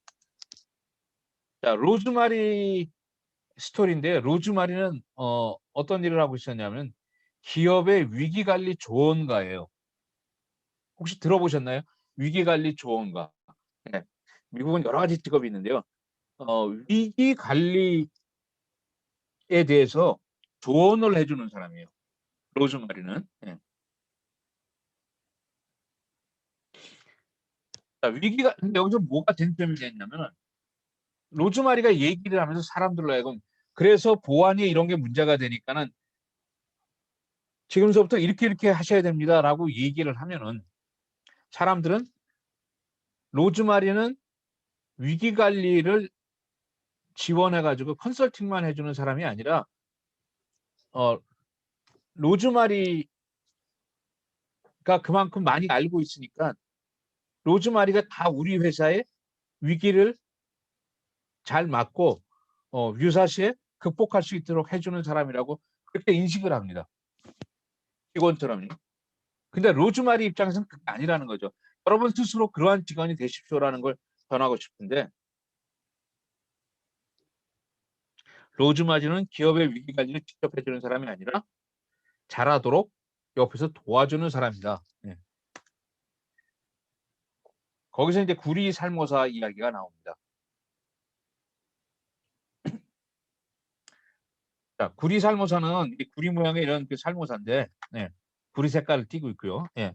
자, 로즈마리 스토리인데 로즈마리는 어떤 일을 하고 있었냐면 기업의 위기관리 조언가예요. 혹시 들어보셨나요? 위기관리 조언가. 네. 미국은 여러 가지 직업이 있는데요. 위기관리에 대해서 조언을 해주는 사람이에요. 로즈마리는. 네. 자, 근데 여기서 뭐가 쟁점이 됐냐면 로즈마리가 얘기를 하면서 사람들로 하여금 그래서 보안이 이런 게 문제가 되니까는 지금서부터 이렇게 하셔야 됩니다라고 얘기를 하면은 사람들은 로즈마리는 위기 관리를 지원해가지고 컨설팅만 해주는 사람이 아니라 어, 로즈마리가 그만큼 많이 알고 있으니까 로즈마리가 다 우리 회사의 위기를 잘 막고 유사시에 극복할 수 있도록 해주는 사람이라고 그렇게 인식을 합니다. 직원처럼요. 근데 로즈마리 입장에서는 그게 아니라는 거죠. 여러분 스스로 그러한 직원이 되십시오라는 걸 전하고 싶은데 로즈마리는 기업의 위기 관리를 직접 해주는 사람이 아니라 잘하도록 옆에서 도와주는 사람이다. 네. 거기서 이제 구리 살모사 이야기가 나옵니다. 자, 구리 살모사는 구리 모양의 이런 그 살모사인데, 네. 구리 색깔을 띠고 있고요. 네.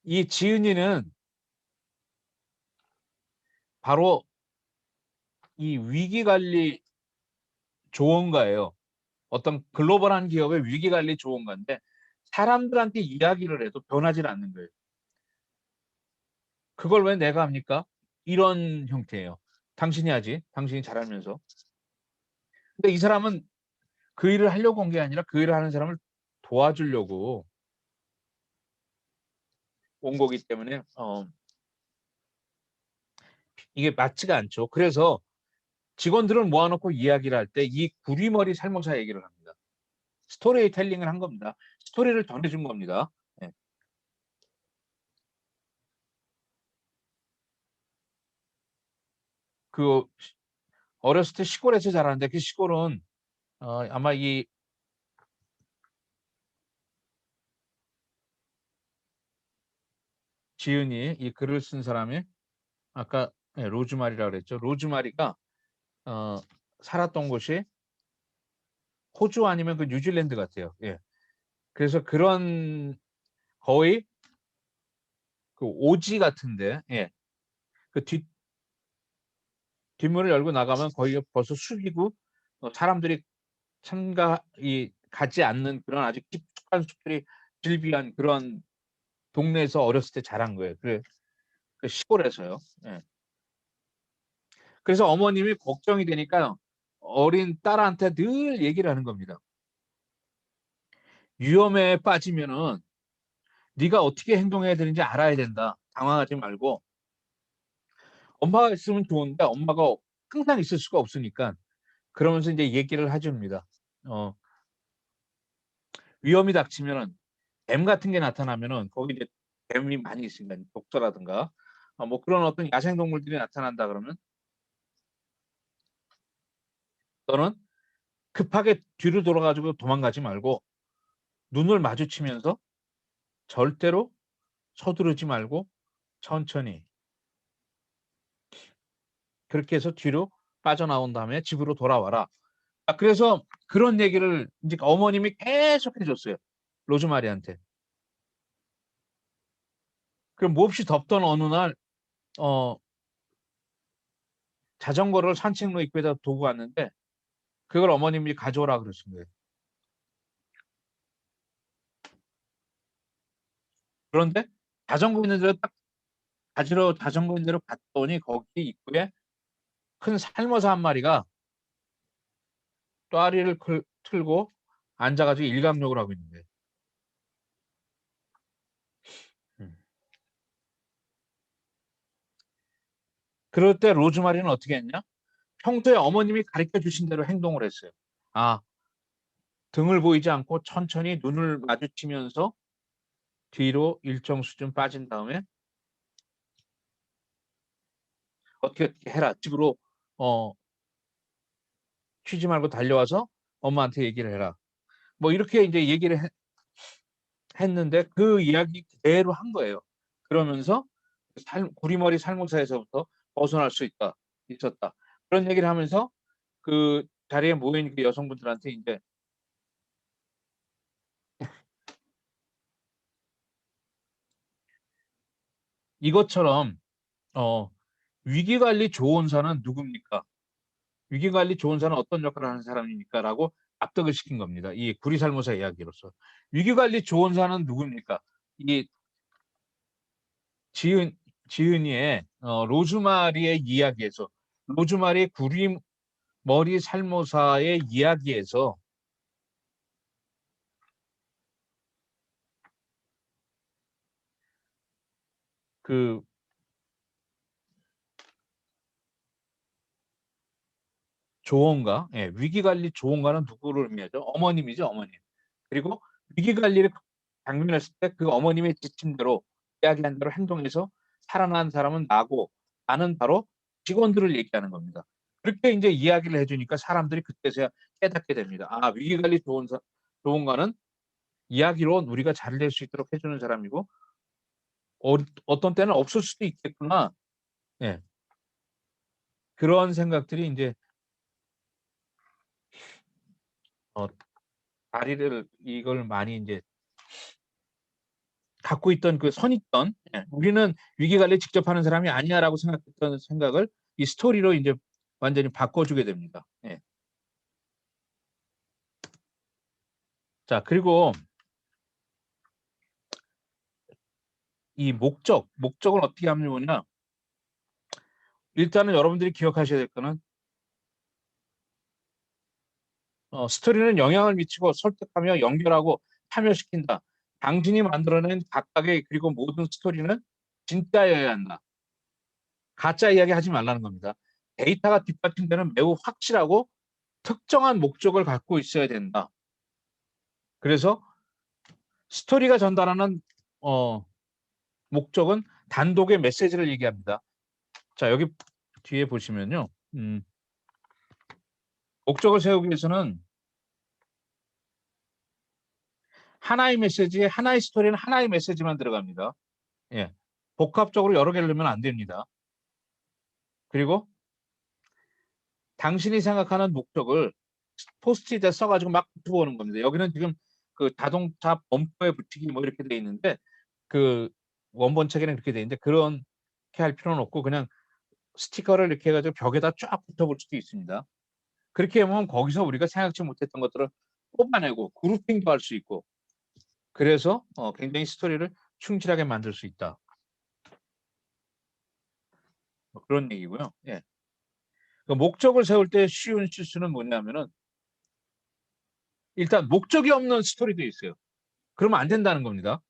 이 지은이는 바로 이 위기 관리 조언가예요. 어떤 글로벌한 기업의 위기 관리 조언가인데 사람들한테 이야기를 해도 변하지 않는 거예요. 그걸 왜 내가 합니까? 이런 형태예요. 당신이 하지. 당신이 잘하면서. 근데 이 사람은 그 일을 하려고 온 게 아니라 그 일을 하는 사람을 도와주려고 온 거기 때문에 이게 맞지가 않죠. 그래서 직원들을 모아놓고 이야기를 할 때 이 구리머리 살모사 얘기를 합니다. 스토리텔링을 한 겁니다. 스토리를 전해준 겁니다. 네. 그 어렸을 때 시골에서 자랐는데 그 시골은 아마 이 지은이 이 글을 쓴 사람이 아까 로즈마리라고 그랬죠. 로즈마리가 어, 살았던 곳이 호주 아니면 그 뉴질랜드 같아요. 예. 그래서 그런 거의 그 오지 같은데, 예. 그 뒷문을 열고 나가면 거의 벌써 숲이고 사람들이 가지 않는 그런 아주 깊숙한 숲들이 즐비한 그런 동네에서 어렸을 때 자란 거예요. 그 시골에서요. 예. 그래서 어머님이 걱정이 되니까 어린 딸한테 늘 얘기를 하는 겁니다. 위험에 빠지면은 네가 어떻게 행동해야 되는지 알아야 된다. 당황하지 말고 엄마가 있으면 좋은데 엄마가 항상 있을 수가 없으니까 그러면서 이제 얘기를 해줍니다. 어, 위험이 닥치면은 뱀 같은 게 나타나면은 거기 이제 뱀이 많이 있으니까 독사라든가 뭐 그런 어떤 야생동물들이 나타난다 그러면 너는 급하게 뒤로 돌아가지고 도망가지 말고 눈을 마주치면서 절대로 서두르지 말고 천천히 그렇게 해서 뒤로 빠져나온 다음에 집으로 돌아와라. 그래서 그런 얘기를 이제 어머님이 계속 해줬어요. 로즈마리한테. 그럼 몹시 덥던 어느 날 어, 자전거를 산책로 입구에다 두고 왔는데 그걸 어머님이 가져오라 그러신 거예요. 그런데 자전거 있는 데로 딱 가지러 자전거 있는 데로 갔더니 거기 입구에 큰 살모사 한 마리가 또아리를 틀고 앉아가지고 일감욕을 하고 있는데. 그럴 때 로즈마리는 어떻게 했냐? 평소에 어머님이 가르쳐 주신 대로 행동을 했어요. 아, 등을 보이지 않고 천천히 눈을 마주치면서 뒤로 일정 수준 빠진 다음에 어떻게 해라. 집으로 쉬지 말고 달려와서 엄마한테 얘기를 해라. 뭐 이렇게 이제 얘기를 했는데 그 이야기 그대로 한 거예요. 그러면서 구리머리 살모사에서부터 벗어날 수 있었다. 그런 얘기를 하면서 그 자리에 모인 그 여성분들한테 이제 이것처럼 위기관리 조언사는 누굽니까? 위기관리 조언사는 어떤 역할을 하는 사람입니까? 라고 납득을 시킨 겁니다. 이 구리살모사 이야기로서. 위기관리 조언사는 누굽니까? 이 지은이의 로즈마리의 이야기에서 로즈마리 구리머리 살모사의 이야기에서 그 조언가, 예, 위기관리 조언가는 누구를 의미하죠? 어머님이죠, 어머님. 그리고 위기관리를 당면했을 때 그 어머님의 지침대로 이야기한 대로 행동해서 살아난 사람은 나고 나는 바로 직원들을 얘기하는 겁니다. 그렇게 이제 이야기를 해주니까 사람들이 그때서야 깨닫게 됩니다. 아, 위기관리 조언가는 이야기로 우리가 잘 낼 수 있도록 해주는 사람이고 어떤 때는 없을 수도 있겠구나. 예. 그런 생각들이 이제 다리를 이걸 많이 이제 갖고 있던 그 선입견, 예. 우리는 위기 관리 직접 하는 사람이 아니야라고 생각했던 생각을 이 스토리로 이제 완전히 바꿔주게 됩니다. 예. 자, 그리고 이 목적을 어떻게 하면 좋으냐? 일단은 여러분들이 기억하셔야 될 거는 스토리는 영향을 미치고 설득하며 연결하고 참여시킨다. 당신이 만들어낸 각각의 그리고 모든 스토리는 진짜여야 한다. 가짜 이야기 하지 말라는 겁니다. 데이터가 뒷받침되는 매우 확실하고 특정한 목적을 갖고 있어야 된다. 그래서 스토리가 전달하는 목적은 단독의 메시지를 얘기합니다. 자, 여기 뒤에 보시면요. 목적을 세우기 위해서는 하나의 메시지에 하나의 스토리는 하나의 메시지만 들어갑니다. 예. 복합적으로 여러 개를 넣으면 안 됩니다. 그리고 당신이 생각하는 목적을 포스트잇에 써가지고 막 붙여보는 겁니다. 여기는 지금 그 자동차 범퍼에 붙이기 뭐 이렇게 돼 있는데 그 원본 책에는 그렇게 돼 있는데 그렇게 할 필요는 없고 그냥 스티커를 이렇게 해가지고 벽에다 쫙 붙여볼 수도 있습니다. 그렇게 하면 거기서 우리가 생각지 못했던 것들을 뽑아내고 그룹핑도 할 수 있고 그래서 굉장히 스토리를 충실하게 만들 수 있다. 뭐 그런 얘기고요. 예. 그 목적을 세울 때 쉬운 실수는 뭐냐면은 일단 목적이 없는 스토리도 있어요. 그러면 안 된다는 겁니다.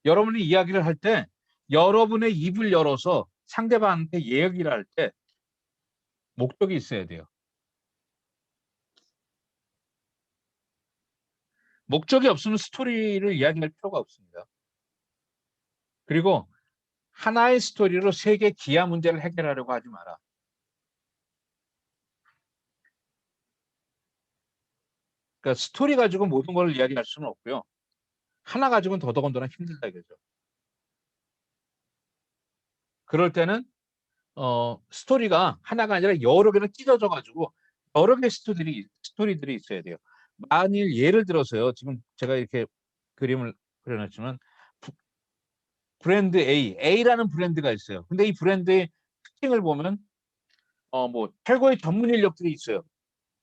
여러분이 이야기를 할 때 여러분의 입을 열어서 상대방한테 얘기를 할 때 목적이 있어야 돼요. 목적이 없으면 스토리를 이야기할 필요가 없습니다. 그리고 하나의 스토리로 세계 기아 문제를 해결하려고 하지 마라. 그러니까 스토리 가지고 모든 걸 이야기할 수는 없고요. 하나 가지고는 더더군다나 힘들다 이거죠. 그럴 때는 스토리가 하나가 아니라 여러 개로 찢어져 가지고 여러 개의 스토리들이 있어야 돼요. 만일 예를 들어서요. 지금 제가 이렇게 그림을 그려놨지만 브랜드 A라는 브랜드가 있어요. 근데 이 브랜드의 특징을 보면 뭐 최고의 전문 인력들이 있어요.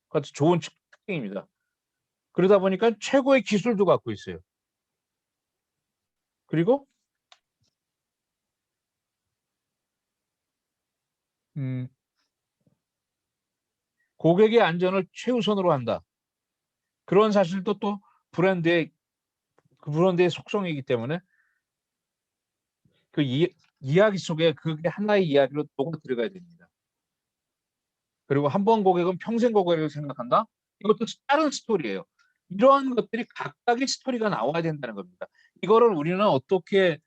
그것도 좋은 특징입니다. 그러다 보니까 최고의 기술도 갖고 있어요. 그리고 음, 고객의 안전을 최우선으로 한다. 그런 사실도 또 브랜드의 그 브랜드의 속성이기 때문에 그 이야기 속에 그게 하나의 이야기로 녹아 들어가야 됩니다. 그리고 한 번 고객은 평생 고객을 생각한다. 이것도 다른 스토리예요. 이러한 것들이 각각의 스토리가 나와야 된다는 겁니다. 이거를 우리는 어떻게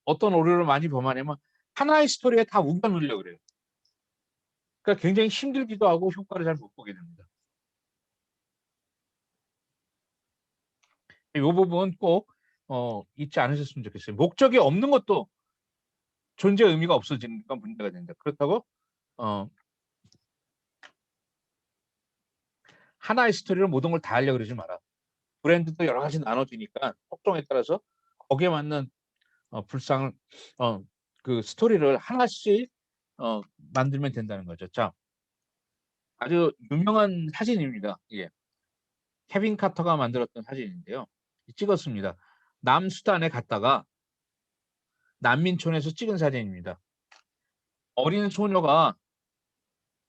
어떤 오류를 많이 범하냐면 하나의 스토리에 다 우겨 넣으려고 그래요. 그러니까 굉장히 힘들기도 하고 효과를 잘 못 보게 됩니다. 이 부분 꼭 잊지 않으셨으면 좋겠어요. 목적이 없는 것도 존재 의미가 없어지니까 문제가 된다. 그렇다고 하나의 스토리로 모든 걸 다 하려고 그러지 마라. 브랜드도 여러 가지 나눠지니까 속성에 따라서 거기에 맞는 불상을 그 스토리를 하나씩 만들면 된다는 거죠. 자, 아주 유명한 사진입니다. 예. 케빈 카터가 만들었던 사진인데요. 찍었습니다. 남수단에 갔다가 난민촌에서 찍은 사진입니다. 어린 소녀가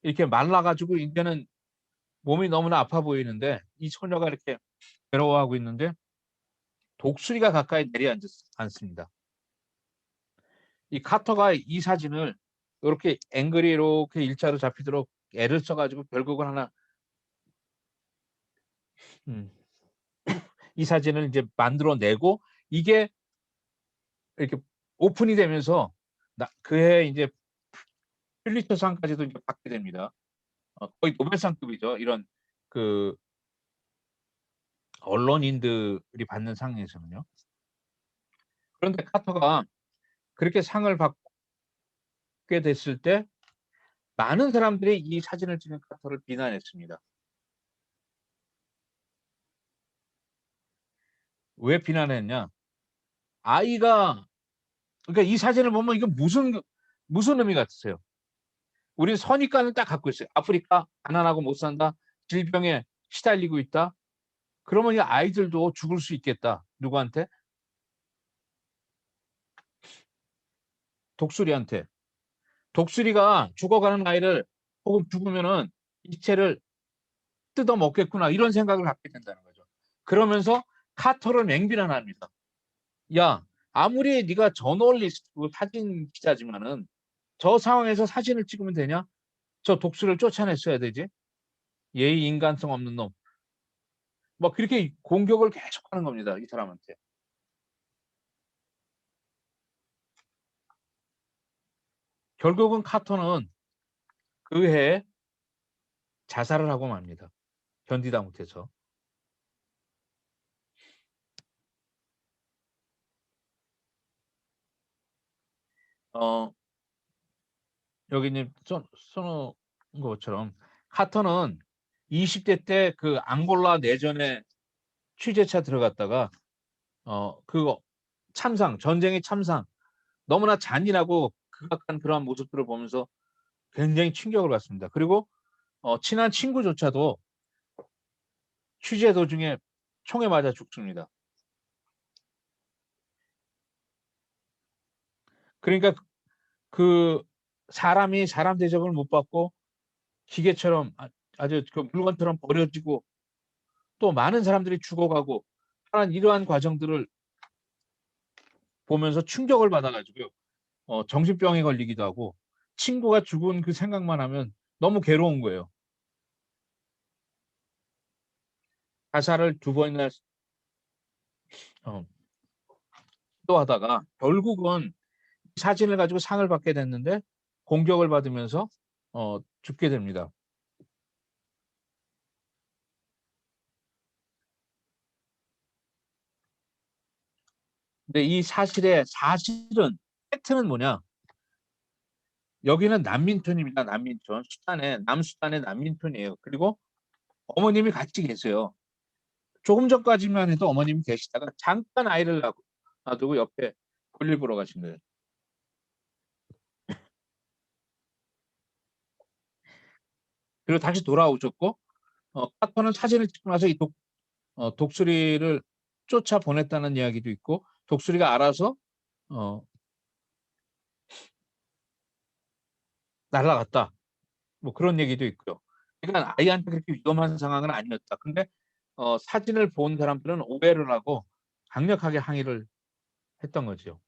이렇게 말라가지고 이제는 몸이 너무나 아파 보이는데 이 소녀가 이렇게 괴로워하고 있는데 독수리가 가까이 내려앉습니다. 이 카터가 이 사진을 이렇게 앵글이 이렇게 일자로 잡히도록 애를 써가지고 결국은 하나 이 사진을 이제 만들어내고 이게 이렇게 오픈이 되면서 그해 이제 퓰리처상까지도 이제 받게 됩니다. 거의 노벨상급이죠. 이런 그 언론인들이 받는 상에서는요. 그런데 카터가 그렇게 상을 받게 됐을 때 많은 사람들이 이 사진을 찍은 카터를 비난했습니다. 왜 비난했냐? 아이가 그러니까 이 사진을 보면 이게 무슨 의미 같으세요? 우리는 선입관을 딱 갖고 있어요. 아프리카 가난하고 못 산다. 질병에 시달리고 있다. 그러면 이 아이들도 죽을 수 있겠다. 누구한테? 독수리한테. 독수리가 죽어가는 아이를 혹은 죽으면은 이체를 뜯어 먹겠구나 이런 생각을 갖게 된다는 거죠. 그러면서 카터를 맹비난합니다. 야, 아무리 네가 저널리스트 사진 기자지만은 저 상황에서 사진을 찍으면 되냐? 저 독수리를 쫓아냈어야 되지. 예의 인간성 없는 놈. 뭐 그렇게 공격을 계속하는 겁니다. 이 사람한테. 결국은 카터는 그 해에 자살을 하고 맙니다. 견디다 못해서. 어, 여기 이제 써놓은 것처럼 카터는 20대 때 그 앙골라 내전에 취재차 들어갔다가 그 참상, 전쟁의 참상, 너무나 잔인하고 극악한 그러한 모습들을 보면서 굉장히 충격을 받습니다. 그리고 친한 친구조차도 취재 도중에 총에 맞아 죽습니다. 그러니까 그 사람이 사람 대접을 못 받고 기계처럼 아주 그 물건처럼 버려지고 또 많은 사람들이 죽어가고 하는 이러한 과정들을 보면서 충격을 받아가지고요. 정신병에 걸리기도 하고 친구가 죽은 그 생각만 하면 너무 괴로운 거예요. 자살을 2번이나 시도하다가 결국은 사진을 가지고 상을 받게 됐는데 공격을 받으면서 죽게 됩니다. 근데 이 사실은 팩트는 뭐냐? 여기는 난민촌입니다. 난민촌. 남수단의 난민촌이에요. 그리고 어머님이 같이 계세요. 조금 전까지만 해도 어머님이 계시다가 잠깐 아이를 놔두고 옆에 볼일 보러 가신 거예요. 그리고 다시 돌아오셨고 파터는 사진을 찍고 나서 이 독수리를 쫓아 보냈다는 이야기도 있고 독수리가 알아서 날아갔다. 뭐 그런 얘기도 있고요. 그러니까 아이한테 그렇게 위험한 상황은 아니었다. 근데 사진을 본 사람들은 오해를 하고 강력하게 항의를 했던 거죠.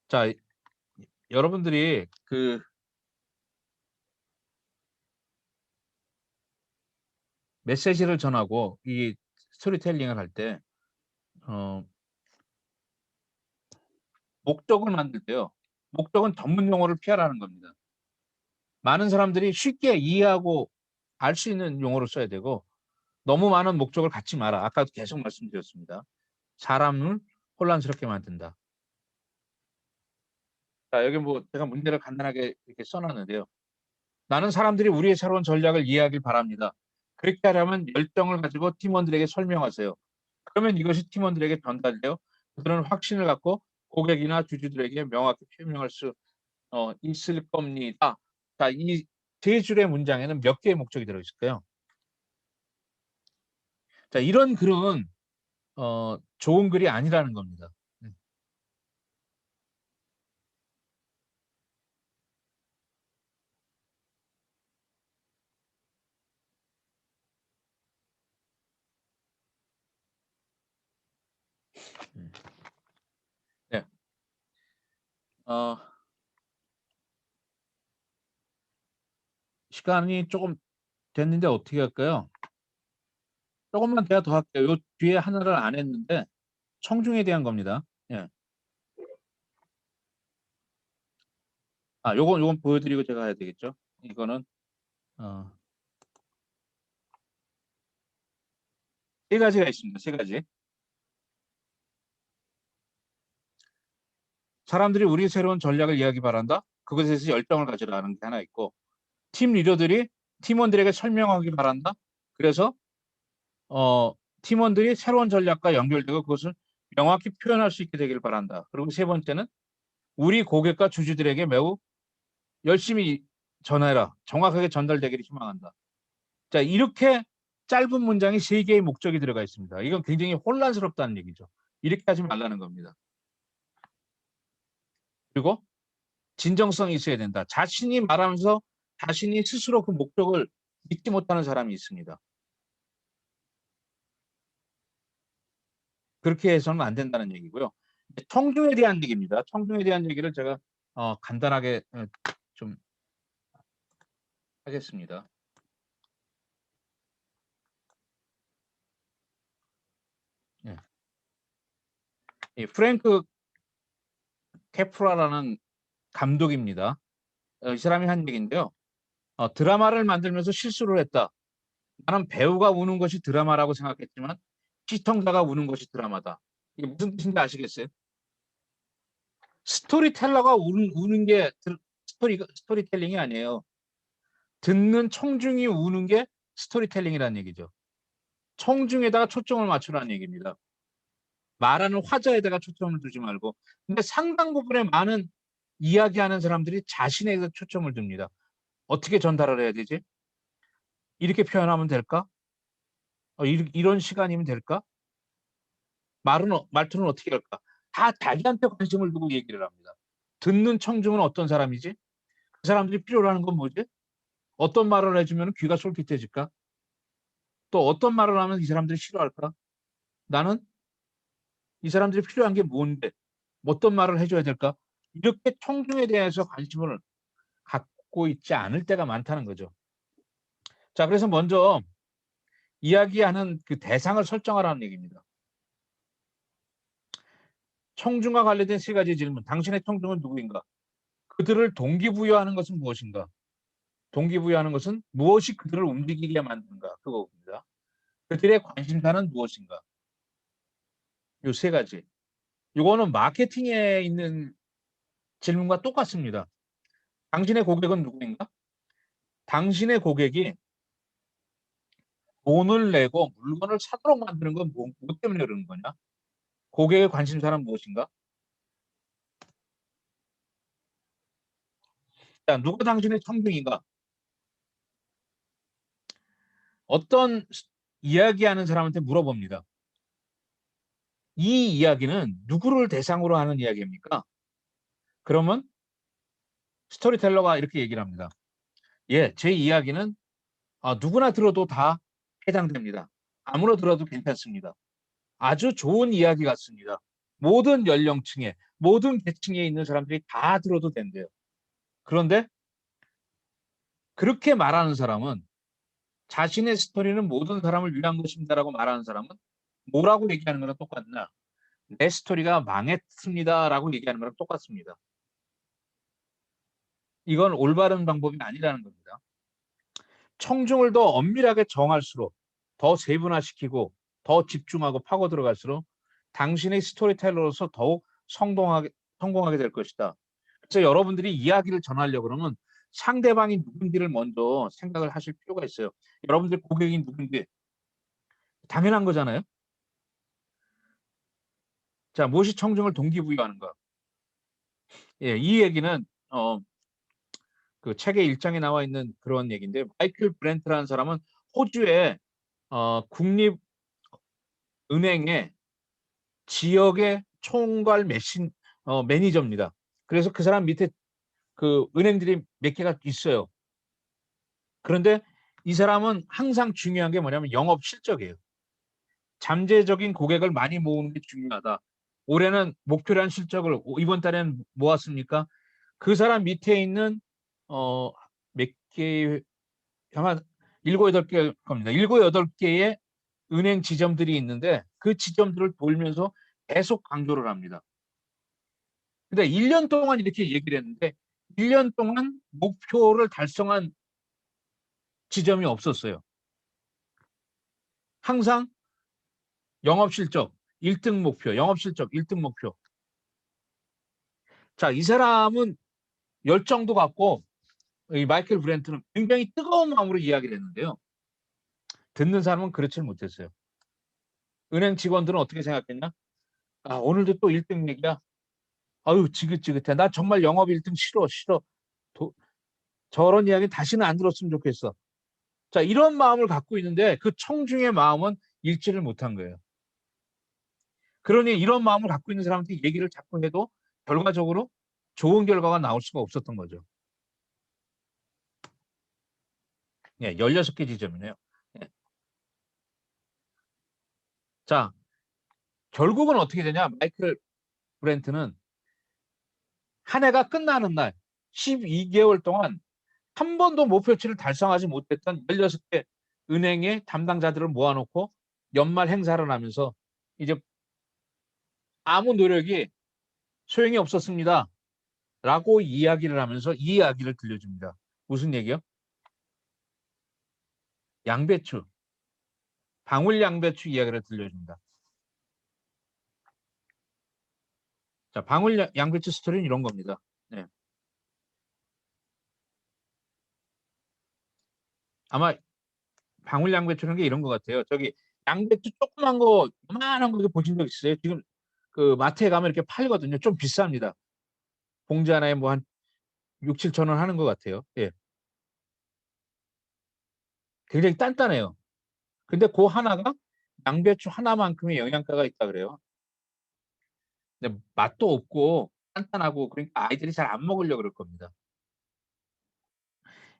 자, 여러분들이 그 메시지를 전하고 이 스토리텔링을 할 때 목적을 만들 때요. 목적은 전문 용어를 피하라는 겁니다. 많은 사람들이 쉽게 이해하고 알 수 있는 용어를 써야 되고 너무 많은 목적을 갖지 마라. 아까도 계속 말씀드렸습니다. 사람을 혼란스럽게 만든다. 자, 여기 뭐 제가 문제를 간단하게 이렇게 써놨는데요. 나는 사람들이 우리의 새로운 전략을 이해하길 바랍니다. 그렇게 하려면 열정을 가지고 팀원들에게 설명하세요. 그러면 이것이 팀원들에게 전달되어 그들은 확신을 갖고 고객이나 주주들에게 명확히 표명할 수 있을 겁니다. 자, 이 세 줄의 문장에는 몇 개의 목적이 들어있을까요? 자, 이런 글은 좋은 글이 아니라는 겁니다. 네. 시간이 조금 됐는데 어떻게 할까요? 조금만 제가 더 할게요. 요 뒤에 하나를 안 했는데 청중에 대한 겁니다. 예. 요건 보여드리고 제가 해야 되겠죠? 이거는 어, 세 가지가 있습니다. 세 가지. 사람들이 우리 새로운 전략을 이야기 바란다. 그것에 대해서 열정을 가지라는 게 하나 있고, 팀 리더들이 팀원들에게 설명하기 바란다. 그래서 팀원들이 새로운 전략과 연결되고 그것을 명확히 표현할 수 있게 되길 바란다. 그리고 세 번째는 우리 고객과 주주들에게 매우 열심히 전해라. 정확하게 전달되기를 희망한다. 자, 이렇게 짧은 문장이 세 개의 목적이 들어가 있습니다. 이건 굉장히 혼란스럽다는 얘기죠. 이렇게 하지 말라는 겁니다. 그리고 진정성이 있어야 된다. 자신이 말하면서 자신이 스스로 그 목적을 믿지 못하는 사람이 있습니다. 그렇게 해서는 안 된다는 얘기고요. 청중에 대한 얘기입니다. 청중에 대한 얘기를 제가 간단하게 좀 하겠습니다. 예. 이 프랭크 캐프라라는 감독입니다. 이 사람이 한 얘기인데요. 드라마를 만들면서 실수를 했다. 나는 배우가 우는 것이 드라마라고 생각했지만 시청자가 우는 것이 드라마다. 이게 무슨 뜻인지 아시겠어요? 스토리텔러가 우는 게 스토리텔링이 아니에요. 듣는 청중이 우는 게 스토리텔링이라는 얘기죠. 청중에다가 초점을 맞추라는 얘기입니다. 말하는 화자에다가 초점을 두지 말고. 근데 상당 부분의 많은 이야기하는 사람들이 자신에게 초점을 둡니다. 어떻게 전달을 해야 되지? 이렇게 표현하면 될까? 이런 시간이면 될까? 말투는 어떻게 할까? 다 자기한테 관심을 두고 얘기를 합니다. 듣는 청중은 어떤 사람이지? 그 사람들이 필요로 하는 건 뭐지? 어떤 말을 해주면 귀가 솔깃해질까? 또 어떤 말을 하면 이 사람들이 싫어할까? 나는 이 사람들이 필요한 게 뭔데? 어떤 말을 해줘야 될까? 이렇게 청중에 대해서 관심을 갖고 있지 않을 때가 많다는 거죠. 자, 그래서 먼저 이야기하는 그 대상을 설정하라는 얘기입니다. 청중과 관련된 세 가지 질문. 당신의 청중은 누구인가? 그들을 동기부여하는 것은 무엇인가? 동기부여하는 것은 무엇이 그들을 움직이게 만드는가? 그겁니다. 그들의 관심사는 무엇인가? 요 세 가지. 이거는 마케팅에 있는 질문과 똑같습니다. 당신의 고객은 누구인가? 당신의 고객이 돈을 내고 물건을 사도록 만드는 건 뭐 때문에 그러는 거냐? 고객의 관심사는 무엇인가? 자, 누가 당신의 청중인가? 어떤 이야기하는 사람한테 물어봅니다. 이 이야기는 누구를 대상으로 하는 이야기입니까? 그러면 스토리텔러가 이렇게 얘기를 합니다. 예, 제 이야기는 누구나 들어도 다 해당됩니다. 아무나 들어도 괜찮습니다. 아주 좋은 이야기 같습니다. 모든 연령층에, 모든 계층에 있는 사람들이 다 들어도 된대요. 그런데 그렇게 말하는 사람은 자신의 스토리는 모든 사람을 위한 것입니다라고 말하는 사람은 뭐라고 얘기하는 거랑 똑같나? 내 스토리가 망했습니다라고 얘기하는 거랑 똑같습니다. 이건 올바른 방법이 아니라는 겁니다. 청중을 더 엄밀하게 정할수록 더 세분화시키고 더 집중하고 파고 들어갈수록 당신의 스토리텔러로서 더욱 성공하게 될 것이다. 그래서 여러분들이 이야기를 전하려고 그러면 상대방이 누군지를 먼저 생각을 하실 필요가 있어요. 여러분들 고객이 누군지 당연한 거잖아요. 자, 무엇이 청중을 동기부여하는가? 예, 이 얘기는 그 책의 1장에 나와 있는 그런 얘기인데 마이클 브렌트라는 사람은 호주의 국립은행의 지역의 총괄 매니저입니다. 그래서 그 사람 밑에 그 은행들이 몇 개가 있어요. 그런데 이 사람은 항상 중요한 게 뭐냐면 영업 실적이에요. 잠재적인 고객을 많이 모으는 게 중요하다. 올해는 목표로 한 실적을 이번 달에는 모았습니까? 그 사람 밑에 있는 몇 개, 아마 7, 8개 겁니다. 7, 8개의 은행 지점들이 있는데 그 지점들을 돌면서 계속 강조를 합니다. 근데 1년 동안 이렇게 얘기를 했는데 1년 동안 목표를 달성한 지점이 없었어요. 항상 영업실적 1등 목표, 영업실적 1등 목표. 자, 이 사람은 열정도 갖고 이 마이클 브렌트는 굉장히 뜨거운 마음으로 이야기를 했는데요. 듣는 사람은 그렇지 못했어요. 은행 직원들은 어떻게 생각했냐? 오늘도 또 1등 얘기야. 아유, 지긋지긋해. 나 정말 영업 1등 싫어, 싫어. 저런 이야기 다시는 안 들었으면 좋겠어. 자, 이런 마음을 갖고 있는데 그 청중의 마음은 읽지를 못한 거예요. 그러니 이런 마음을 갖고 있는 사람한테 얘기를 자꾸 해도 결과적으로 좋은 결과가 나올 수가 없었던 거죠. 예, 16개 지점이네요. 예. 자, 결국은 어떻게 되냐? 마이클 브렌트는 한 해가 끝나는 날 12개월 동안 한 번도 목표치를 달성하지 못했던 16개 은행의 담당자들을 모아놓고 연말 행사를 하면서 이제 아무 노력이 소용이 없었습니다. 라고 이야기를 하면서 이 이야기를 들려줍니다. 무슨 얘기요? 양배추, 방울 양배추 이야기를 들려줍니다. 자, 방울 양배추 스토리는 이런 겁니다. 네. 아마 방울 양배추라는 게 이런 것 같아요. 저기 양배추 조그만 거, 요만한 거 보신 적 있어요? 지금 그 마트에 가면 이렇게 팔거든요. 좀 비쌉니다. 봉지 하나에 뭐 한 6, 7천 원 하는 것 같아요. 예. 굉장히 단단해요. 근데 그 하나가 양배추 하나만큼의 영양가가 있다 그래요. 근데 맛도 없고 단단하고 그러니까 아이들이 잘 안 먹으려고 그럴 겁니다.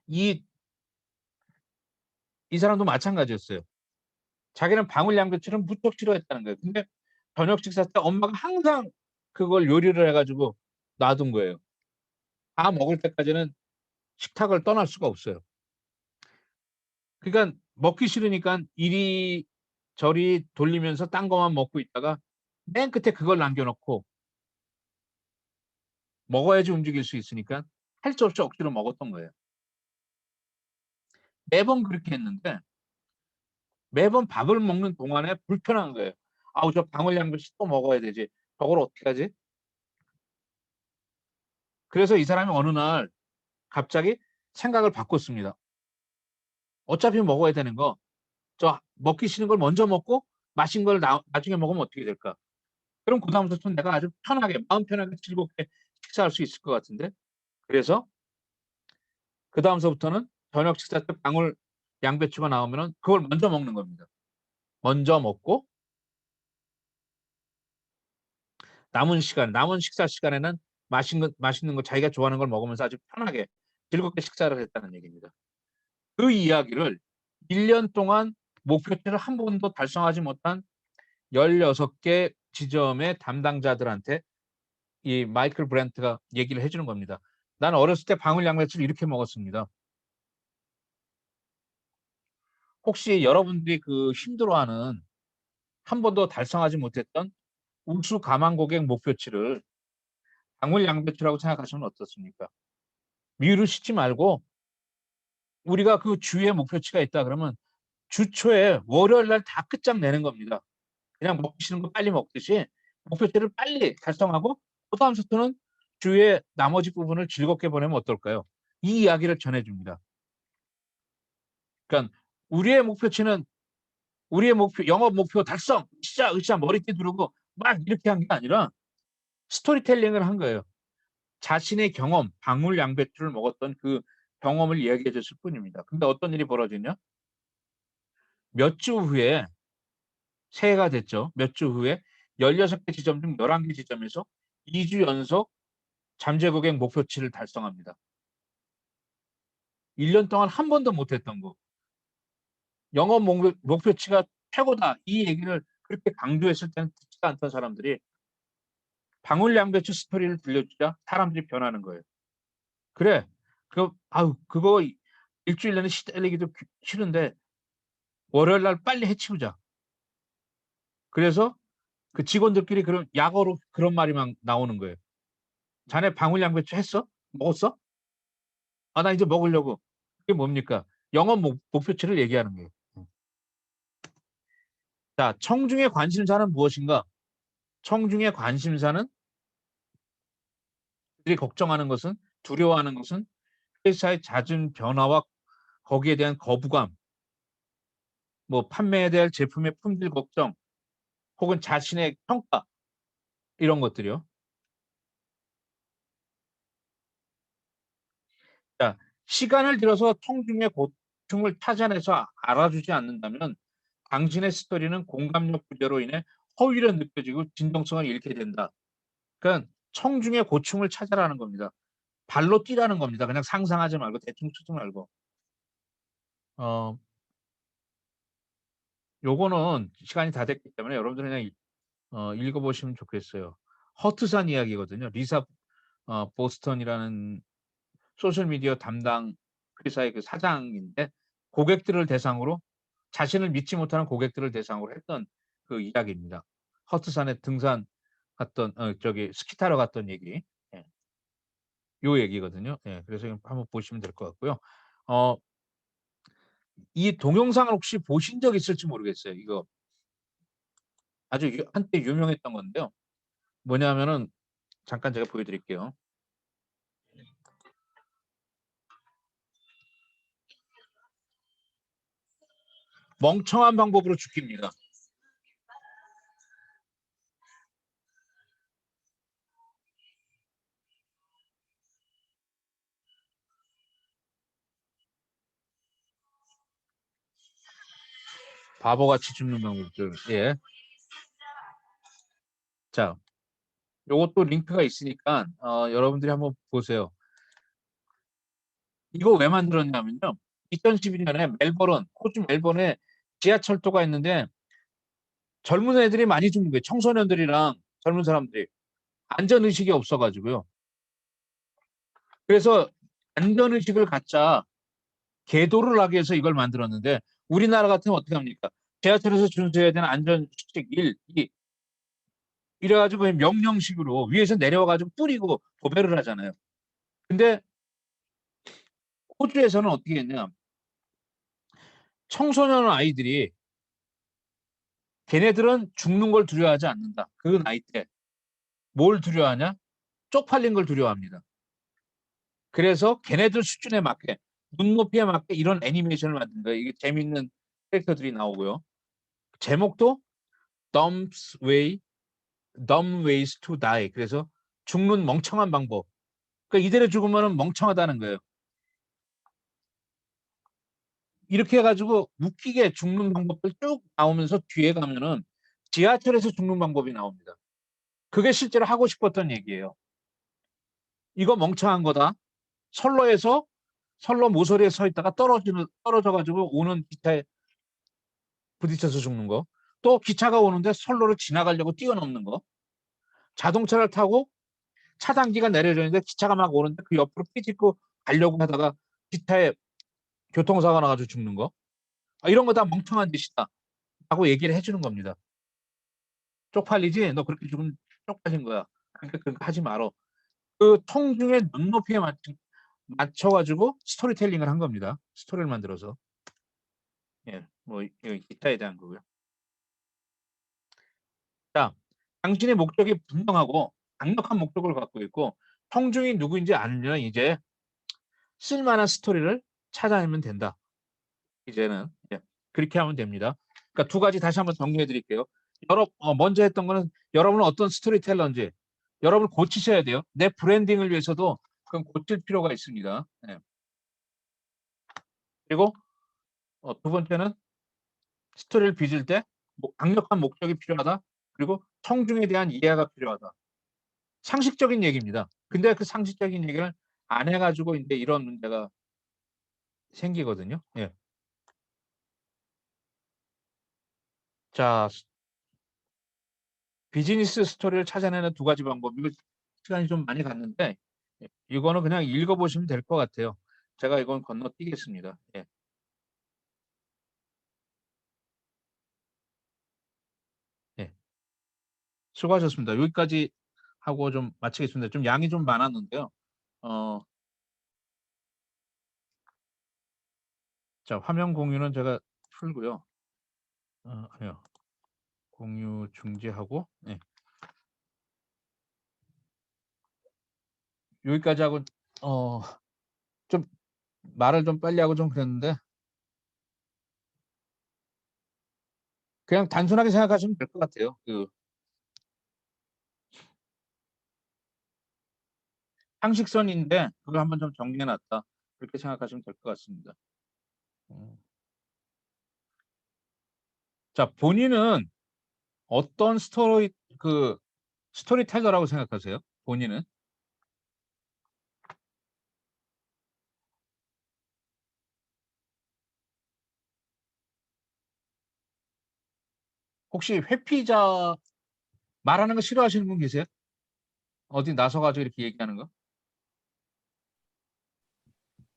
이, 이 사람도 마찬가지였어요. 자기는 방울 양배추를 무척 싫어했다는 거예요. 근데 저녁 식사 때 엄마가 항상 그걸 요리를 해가지고 놔둔 거예요. 다 먹을 때까지는 식탁을 떠날 수가 없어요. 그러니까 먹기 싫으니까 이리 저리 돌리면서 딴 것만 먹고 있다가 맨 끝에 그걸 남겨놓고 먹어야지 움직일 수 있으니까 할 수 없이 억지로 먹었던 거예요. 매번 그렇게 했는데 매번 밥을 먹는 동안에 불편한 거예요. 아우, 저 방울 양배추 또 먹어야 되지. 저걸 어떻게 하지? 그래서 이 사람이 어느 날 갑자기 생각을 바꿨습니다. 어차피 먹어야 되는 거, 저 먹기 싫은 걸 먼저 먹고 맛있는 걸 나중에 먹으면 어떻게 될까? 그럼 그다음부터는 내가 아주 편하게, 마음 편하게 즐겁게 식사할 수 있을 것 같은데. 그래서 그 다음서부터는 저녁 식사 때 방울 양배추가 나오면은 그걸 먼저 먹는 겁니다. 먼저 먹고 남은 식사 시간에는 맛있는 거 자기가 좋아하는 걸 먹으면서 아주 편하게 즐겁게 식사를 했다는 얘기입니다. 그 이야기를 1년 동안 목표치를 한 번도 달성하지 못한 16개 지점의 담당자들한테 이 마이클 브랜트가 얘기를 해주는 겁니다. 난 어렸을 때 방울 양배추를 이렇게 먹었습니다. 혹시 여러분들이 그 힘들어하는 한 번도 달성하지 못했던 우수 가망 고객 목표치를 방울 양배추라고 생각하시면 어떻습니까? 미루시지 말고 우리가 그 주에 목표치가 있다 그러면 주 초에 월요일 날 다 끝장내는 겁니다. 그냥 먹기 싫은 거 빨리 먹듯이 목표치를 빨리 달성하고 그다음부터는 주의 나머지 부분을 즐겁게 보내면 어떨까요? 이 이야기를 전해줍니다. 그러니까 우리의 목표치는 우리의 목표, 영업 목표 달성, 으쌰 머리띠 두르고 막 이렇게 한 게 아니라 스토리텔링을 한 거예요. 자신의 경험, 방울 양배추를 먹었던 그 경험을 이야기해 줬을 뿐입니다. 근데 어떤 일이 벌어지냐? 몇 주 후에 새해가 됐죠. 몇 주 후에 16개 지점 중 11개 지점에서 2주 연속 잠재 고객 목표치를 달성합니다. 1년 동안 한 번도 못했던 거. 영업 목표치가 최고다. 이 얘기를 그렇게 강조했을 때는 듣지도 않던 사람들이 방울 양배추 스토리를 들려주자 사람들이 변하는 거예요. 그래, 그거 일주일 내내 시달리기도 싫은데 월요일 날 빨리 해치우자. 그래서 그 직원들끼리 그런 약어로 그런 말이 막 나오는 거예요. 자네 방울 양배추 했어? 먹었어? 아, 나 이제 먹으려고. 그게 뭡니까? 영업 목표치를 얘기하는 거예요. 자, 청중의 관심사는 무엇인가? 청중의 관심사는 들이 걱정하는 것은 두려워하는 것은 회사의 잦은 변화와 거기에 대한 거부감, 뭐 판매에 대한 제품의 품질 걱정, 혹은 자신의 평가 이런 것들이요. 자, 시간을 들여서 청중의 고충을 찾아내서 알아주지 않는다면 당신의 스토리는 공감력 부재로 인해 허위로 느껴지고 진정성을 잃게 된다. 그러니까 청중의 고충을 찾아라는 겁니다. 발로 뛰라는 겁니다. 그냥 상상하지 말고 대충 쓰지 말고. 요거는 시간이 다 됐기 때문에 여러분들 그냥 읽어보시면 좋겠어요. 허트산 이야기거든요. 리사 보스턴이라는 소셜미디어 담당 회사의 그 사장인데 고객들을 대상으로 자신을 믿지 못하는 고객들을 대상으로 했던 그 이야기입니다. 허트산에 등산 갔던 스키 타러 갔던 얘기. 예. 요 얘기거든요. 예. 그래서 한번 보시면 될 것 같고요. 이 동영상을 혹시 보신 적 있을지 모르겠어요. 이거 아주 한때 유명했던 건데요. 뭐냐면은 잠깐 제가 보여드릴게요. 멍청한 방법으로 죽깁니다. 바보같이 죽는 방법들. 예. 자, 요것도 링크가 있으니까 여러분들이 한번 보세요. 이거 왜 만들었냐면요. 2012년에 호주 멜번에 지하철도가 있는데 젊은 애들이 많이 죽는 거예요. 청소년들이랑 젊은 사람들이. 안전의식이 없어가지고요. 그래서 안전의식을 갖자 계도를 하기 위해서 이걸 만들었는데 우리나라 같으면 어떻게 합니까? 지하철에서 준수해야 되는 안전수칙 1, 2 이래가지고 명령식으로 위에서 내려와가지고 뿌리고 도배를 하잖아요. 근데 호주에서는 어떻게 했냐? 청소년 아이들이 걔네들은 죽는 걸 두려워하지 않는다. 그 나이 때. 뭘 두려워하냐? 쪽팔린 걸 두려워합니다. 그래서 걔네들 수준에 맞게 눈높이에 맞게 이런 애니메이션을 만든 거예요. 이게 재밌는 캐릭터들이 나오고요. 제목도 Dumb Ways to Die. 그래서 죽는 멍청한 방법. 그러니까 이대로 죽으면 멍청하다는 거예요. 이렇게 해가지고 웃기게 죽는 방법들 쭉 나오면서 뒤에 가면은 지하철에서 죽는 방법이 나옵니다. 그게 실제로 하고 싶었던 얘기예요. 이거 멍청한 거다. 선로 모서리에 서 있다가 떨어져가지고 오는 기차에 부딪혀서 죽는 거. 또 기차가 오는데 선로를 지나가려고 뛰어넘는 거. 자동차를 타고 차단기가 내려져 있는데 기차가 막 오는데 그 옆으로 삐짓고 가려고 하다가 기차에 교통사고가 나가지고 죽는 거. 이런 거 다 멍청한 짓이다. 라고 얘기를 해주는 겁니다. 쪽팔리지? 너 그렇게 죽으면 쪽팔린 거야. 그러니까 그거 하지 말어. 그 통중에 눈높이에 맞춰가지고 스토리텔링을 한 겁니다. 스토리를 만들어서. 예, 뭐 기타에 대한 거고요. 자, 당신의 목적이 분명하고 강력한 목적을 갖고 있고 통중이 누구인지 알면 이제 쓸만한 스토리를 찾아내면 된다. 이제는 예, 그렇게 하면 됩니다. 그러니까 두 가지 다시 한번 정리해 드릴게요. 먼저 했던 거는 여러분은 어떤 스토리텔러인지 여러분 고치셔야 돼요. 내 브랜딩을 위해서도 그건 고칠 필요가 있습니다. 예. 그리고 두 번째는 스토리를 빚을 때 강력한 목적이 필요하다. 그리고 청중에 대한 이해가 필요하다. 상식적인 얘기입니다. 근데 그 상식적인 얘기를 안 해가지고 이제 이런 문제가 생기거든요. 예. 자, 비즈니스 스토리를 찾아내는 두 가지 방법. 이거 시간이 좀 많이 갔는데 이거는 그냥 읽어보시면 될 것 같아요. 제가 이건 건너뛰겠습니다. 예. 예. 수고하셨습니다. 여기까지 하고 좀 마치겠습니다. 좀 양이 좀 많았는데요. 자, 화면 공유는 제가 풀고요. 아니요. 공유 중지하고 네. 여기까지 하고 좀 말을 좀 빨리 하고 좀 그랬는데 그냥 단순하게 생각하시면 될 것 같아요. 그 상식선인데 그걸 한번 좀 정리해놨다. 그렇게 생각하시면 될 것 같습니다. 자, 본인은 어떤 스토리텔러라고 생각하세요? 본인은? 혹시 회피자 말하는 거 싫어하시는 분 계세요? 어디 나서가지고 이렇게 얘기하는 거?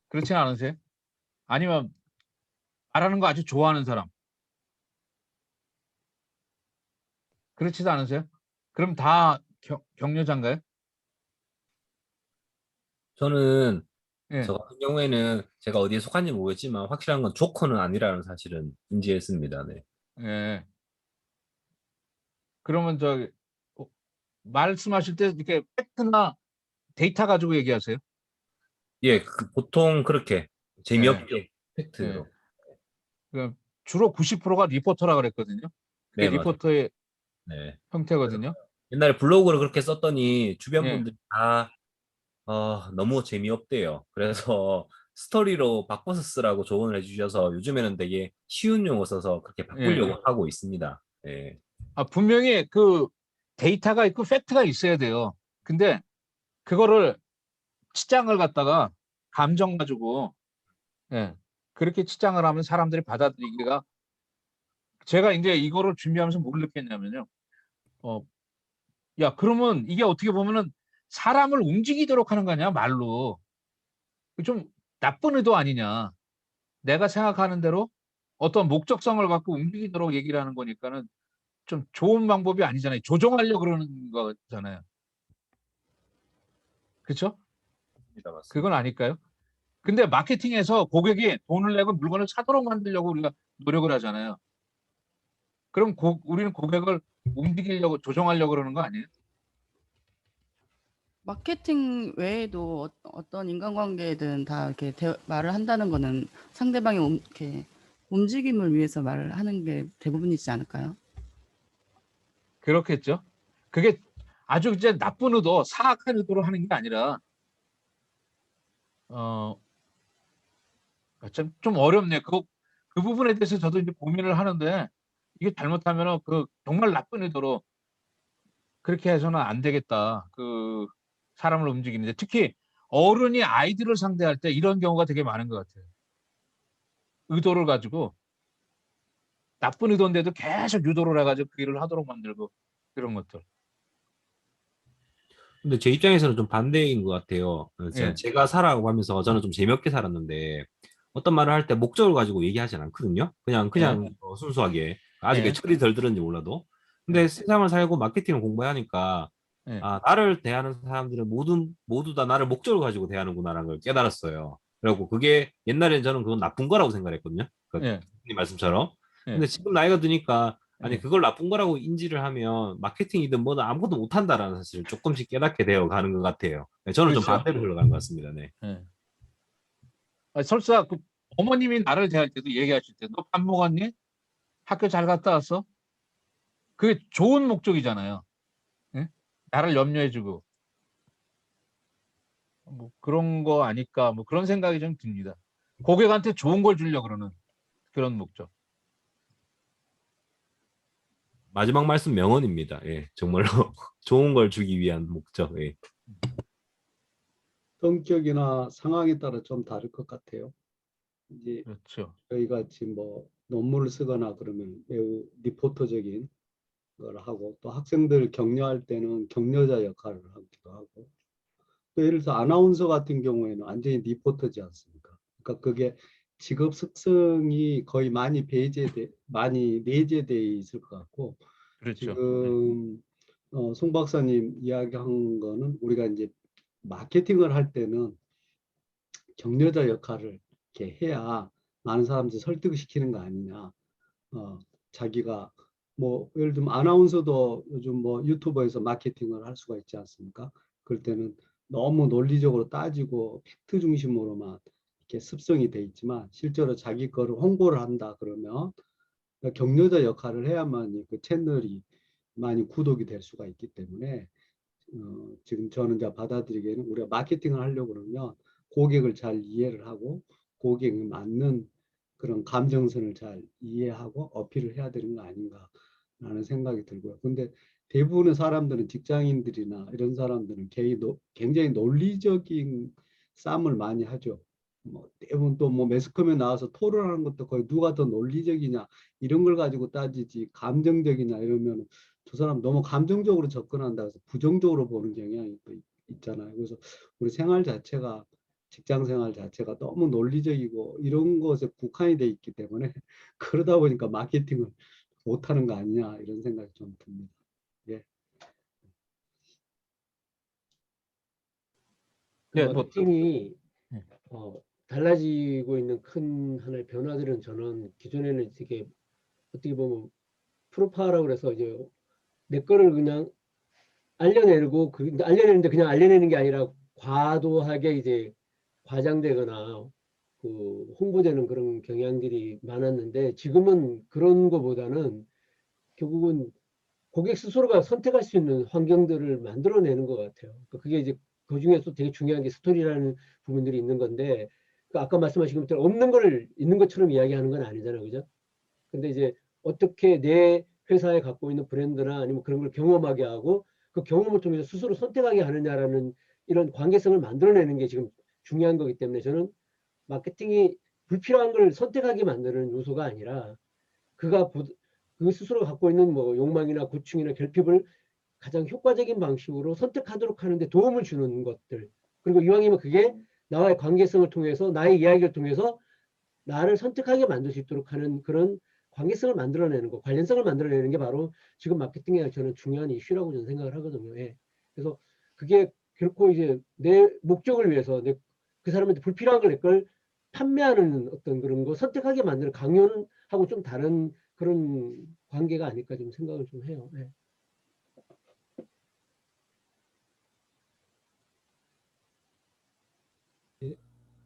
그렇지는 않으세요? 아니면 말하는 거 아주 좋아하는 사람? 그렇지도 않으세요? 그럼 다 격려자인가요? 저는 예. 저 같은 경우에는 제가 어디에 속한지 모르겠지만 확실한 건 조커는 아니라는 사실은 인지했습니다. 네. 예. 그러면 말씀하실 때 이렇게 팩트나 데이터 가지고 얘기하세요? 예, 보통 그렇게 예. 재미없게 예. 팩트로. 그 주로 90%가 리포터라 그랬거든요. 그게 네, 맞아요. 리포터의 네. 그래서 형태거든요. 옛날에 블로그를 그렇게 썼더니 주변 예. 분들이 다 너무 재미없대요. 그래서 스토리로 바꿔서 쓰라고 조언을 해주셔서 요즘에는 되게 쉬운 용어 써서 그렇게 예. 바꾸려고 하고 있습니다. 예. 분명히 그 데이터가 있고 팩트가 있어야 돼요. 근데 그거를 치장을 갖다가 감정 가지고 예. 그렇게 치장을 하면 사람들이 받아들이기가 제가 이제 이거를 준비하면서 뭘 느꼈냐면요. 어, 야, 그러면 이게 어떻게 보면은 사람을 움직이도록 하는 거 아니야, 말로. 좀 나쁜 의도 아니냐. 내가 생각하는 대로 어떤 목적성을 갖고 움직이도록 얘기를 하는 거니까는 좀 좋은 방법이 아니잖아요. 조종하려고 그러는 거잖아요. 그렇죠? 맞습니다. 그건 맞습니다. 아닐까요? 근데 마케팅에서 고객이 돈을 내고 물건을 사도록 만들려고 우리가 노력을 하잖아요. 그럼 우리는 고객을 움직이려고 조종하려고 그러는 거 아니에요? 마케팅 외에도 어떤 인간관계든 다 이렇게 말을 한다는 거는 상대방의 이렇게 움직임을 위해서 말을 하는 게 대부분이지 않을까요? 그렇겠죠. 그게 아주 이제 나쁜 의도, 사악한 의도로 하는 게 아니라 어, 좀 어렵네요. 그 부분에 대해서 저도 이제 고민을 하는데 이게 잘못하면은 그 정말 나쁜 의도로 그렇게 해서는 안 되겠다. 그 사람을 움직이는데 특히 어른이 아이들을 상대할 때 이런 경우가 되게 많은 것 같아요. 의도를 가지고 나쁜 의도인데도 계속 유도를 해가지고 그 일을 하도록 만들고 그런 것들. 근데 제 입장에서는 좀 반대인 것 같아요. 예. 제가 살아가면서 저는 좀 재미없게 살았는데 어떤 말을 할 때 목적을 가지고 얘기하진 않거든요. 그냥 예. 순수하게 아직 예. 철이 덜 들었는지 몰라도. 근데 예. 세상을 살고 마케팅을 공부하니까 예. 나를 대하는 사람들은 모두 다 나를 목적을 가지고 대하는구나라는 걸 깨달았어요. 그리고 그게 옛날엔 저는 그건 나쁜 거라고 생각했거든요. 그 예. 님 말씀처럼. 예. 근데 지금 나이가 드니까 아니 예. 그걸 나쁜 거라고 인지를 하면 마케팅이든 뭐든 아무것도 못한다라는 사실을 조금씩 깨닫게 되어 가는 것 같아요. 네, 저는 좀 그렇죠. 반대로 흘러가는 것 같습니다. 네. 예. 설사 그 어머님이 나를 대할 때도 얘기하실 때 너 밥 먹었니? 학교 잘 갔다 왔어? 그게 좋은 목적이잖아요. 예? 나를 염려해주고 뭐 그런 거 아닐까 뭐 그런 생각이 좀 듭니다. 고객한테 좋은 걸 주려고 그러는 그런 목적. 마지막 말씀 명언입니다. 예, 정말로 좋은 걸 주기 위한 목적. 예. 성격이나 상황에 따라 좀 다를 것 같아요. 이제 그렇죠. 저희 같이 뭐 논문을 쓰거나 그러면 매우 리포터적인 걸 하고 또 학생들 격려할 때는 격려자 역할을 하기도 하고 또 예를 들어서 아나운서 같은 경우에는 완전히 리포터지 않습니까? 그러니까 그게 직업 특성이 거의 많이 내재돼 있을 것 같고 그렇죠. 지금 송 박사님 이야기한 거는 우리가 이제 마케팅을 할 때는 격려자 역할을 이렇게 해야 많은 사람들 설득시키는 거 아니냐. 자기가 뭐 예를 들면 아나운서도 요즘 뭐 유튜버에서 마케팅을 할 수가 있지 않습니까? 그럴 때는 너무 논리적으로 따지고 팩트 중심으로만 이렇게 습성이 돼 있지만 실제로 자기 거를 홍보를 한다 그러면 격려자 역할을 해야만 그 채널이 많이 구독이 될 수가 있기 때문에 지금 저는 이제 받아들이기에는 우리가 마케팅을 하려고 그러면 고객을 잘 이해를 하고 고객에 맞는 그런 감정선을 잘 이해하고 어필을 해야 되는 거 아닌가라는 생각이 들고요. 근데 대부분의 사람들은 직장인들이나 이런 사람들은 굉장히 논리적인 싸움을 많이 하죠. 뭐 대부분 또 뭐 매스컴에 나와서 토론하는 것도 거의 누가 더 논리적이냐 이런 걸 가지고 따지지 감정적이냐 이러면 저 사람 너무 감정적으로 접근한다 해서 부정적으로 보는 경향이 또 있잖아요. 그래서 우리 생활 자체가 직장 생활 자체가 너무 논리적이고 이런 것에 국한이 돼 있기 때문에 그러다 보니까 마케팅을 못하는 거 아니냐 이런 생각이 좀 듭니다. 예. 그 예, 뭐 마케팅이 예. 달라지고 있는 큰 하나의 변화들은 저는 기존에는 되게 어떻게 보면 프로파라고 그래서 이제 내 거를 그냥 알려내고 알려내는데 그냥 알려내는 게 아니라 과도하게 이제 과장되거나 그 홍보되는 그런 경향들이 많았는데 지금은 그런 거보다는 결국은 고객 스스로가 선택할 수 있는 환경들을 만들어내는 것 같아요. 그게 이제 그 중에서 되게 중요한 게 스토리라는 부분들이 있는 건데 아까 말씀하신 것처럼 없는 거를 있는 것처럼 이야기하는 건 아니잖아요, 그죠? 근데 이제 어떻게 내 회사에 갖고 있는 브랜드나 아니면 그런 걸 경험하게 하고 그 경험을 통해서 스스로 선택하게 하느냐라는 이런 관계성을 만들어내는 게 지금 중요한 거기 때문에 저는 마케팅이 불필요한 걸 선택하게 만드는 요소가 아니라 그 스스로 갖고 있는 뭐 욕망이나 고충이나 결핍을 가장 효과적인 방식으로 선택하도록 하는데 도움을 주는 것들. 그리고 이왕이면 그게 나와의 관계성을 통해서 나의 이야기를 통해서 나를 선택하게 만들 수 있도록 하는 그런 관계성을 만들어내는 거, 관련성을 만들어내는 게 바로 지금 마케팅의 저는 중요한 이슈라고 저는 생각을 하거든요. 예. 그래서 그게 결코 이제 내 목적을 위해서 그 사람한테 불필요한 걸 내 걸 판매하는 어떤 그런 거 선택하게 만드는 강요하고 좀 다른 그런 관계가 아닐까 좀 생각을 좀 해요. 예.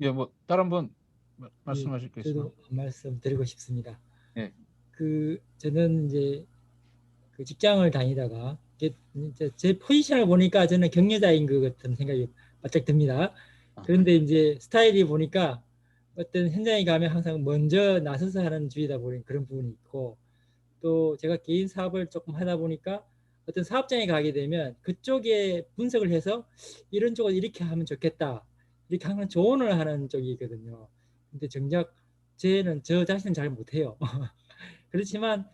예, 뭐 다른 분 예, 말씀하실 게 있으면. 저도 한 말씀 드리고 싶습니다. 예. 저는 이제 그 직장을 다니다가 이제 제 포지션을 보니까 저는 격려자인 것 같은 생각이 바짝 듭니다. 그런데 이제 스타일이 보니까 어떤 현장에 가면 항상 먼저 나서서 하는 주의다 보니 그런 부분이 있고, 또 제가 개인 사업을 조금 하다 보니까 어떤 사업장에 가게 되면 그쪽에 분석을 해서 이런 쪽을 이렇게 하면 좋겠다, 이렇게 하는 조언을 하는 쪽이거든요. 근데 정작 저 자신은 잘 못해요. 그렇지만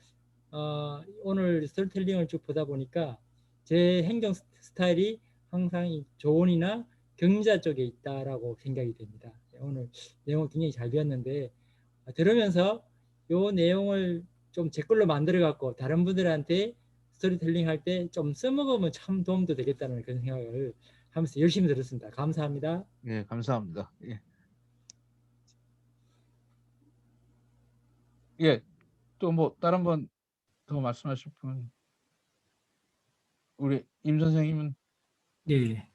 오늘 스토리텔링을 쭉 보다 보니까 제 행동 스타일이 항상 이 조언이나 경자 쪽에 있다라고 생각이 됩니다. 오늘 내용을 굉장히 잘 배웠는데, 들으면서 이 내용을 좀 제 걸로 만들어 갖고 다른 분들한테 스토리텔링 할 때 좀 써먹으면 참 도움도 되겠다는 그런 생각을 하면서 열심히 들었습니다. 감사합니다. 예, 감사합니다. 예. 예, 또 뭐 다른 분 더 말씀하실 분, 우리 임 선생님은 네,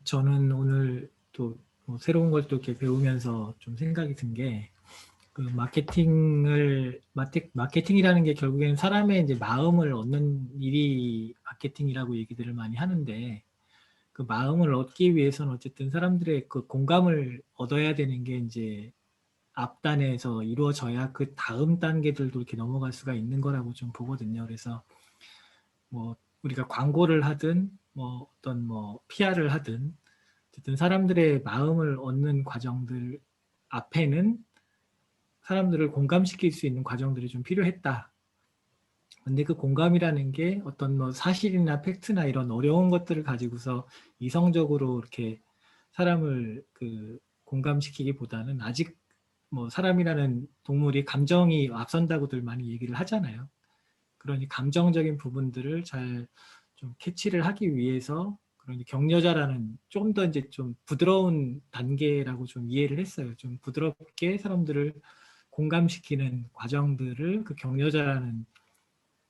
저는 오늘 또 뭐 새로운 걸 또 이렇게 배우면서 좀 생각이 든 게, 그 마케팅이라는 게 결국에는 사람의 이제 마음을 얻는 일이 마케팅이라고 얘기들을 많이 하는데, 그 마음을 얻기 위해서는 어쨌든 사람들의 그 공감을 얻어야 되는 게 이제 앞단에서 이루어져야 그 다음 단계들도 이렇게 넘어갈 수가 있는 거라고 좀 보거든요. 그래서 뭐 우리가 광고를 하든 뭐 어떤 뭐 PR을 하든 어쨌든 사람들의 마음을 얻는 과정들 앞에는 사람들을 공감시킬 수 있는 과정들이 좀 필요했다. 근데 그 공감이라는 게 어떤 뭐 사실이나 팩트나 이런 어려운 것들을 가지고서 이성적으로 이렇게 사람을 그 공감시키기보다는, 아직 뭐 사람이라는 동물이 감정이 앞선다고들 많이 얘기를 하잖아요. 그러니 감정적인 부분들을 잘 좀 캐치를 하기 위해서 그런 격려자라는 좀 더 이제 좀 부드러운 단계라고 좀 이해를 했어요. 좀 부드럽게 사람들을 공감시키는 과정들을 그 격려자라는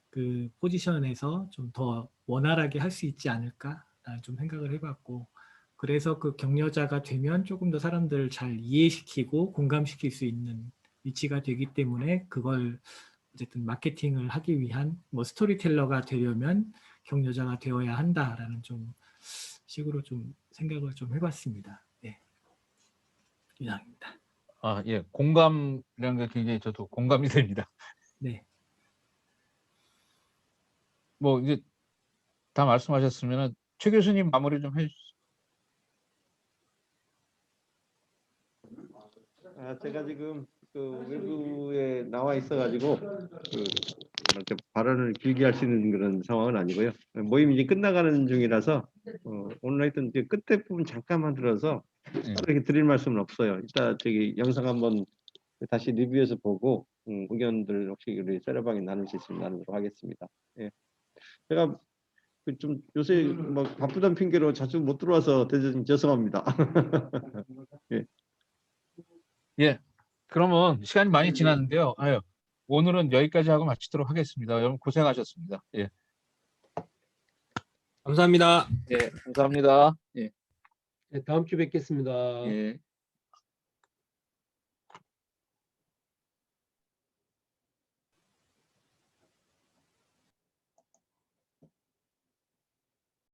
그 포지션에서 좀 더 원활하게 할 수 있지 않을까라는 좀 생각을 해봤고, 그래서 그 격려자가 되면 조금 더 사람들을 잘 이해시키고 공감시킬 수 있는 위치가 되기 때문에, 그걸 어쨌든 마케팅을 하기 위한 뭐 스토리텔러가 되려면 격려자가 되어야 한다라는 좀 식으로 좀 생각을 좀 해봤습니다. 네, 이상입니다. 아, 예, 공감이라는 게 굉장히 저도 공감이 됩니다. 네. 뭐 이제 다 말씀하셨으면은 최 교수님 마무리 좀 해주시죠. 제가 지금 그 외부에 나와 있어가지고 이렇게 발언을 길게 할 수 있는 그런 상황은 아니고요. 모임이 이제 끝나가는 중이라서 오늘 하여튼 이제 끝에 부분 잠깐만 들어서 이렇게 드릴 말씀은 없어요. 이따 저기 영상 한번 다시 리뷰해서 보고 의견들 혹시 우리 세라방에 나눌 수 있으면 나누도록 하겠습니다. 예. 제가 좀 요새 뭐 바쁘다는 핑계로 자주 못 들어와서 대단히 죄송합니다. 예. 예, 그러면 시간이 많이 지났는데요. 아유, 오늘은 여기까지 하고 마치도록 하겠습니다. 여러분 고생하셨습니다. 예, 감사합니다. 예, 감사합니다. 예, 네, 다음 주 뵙겠습니다. 예.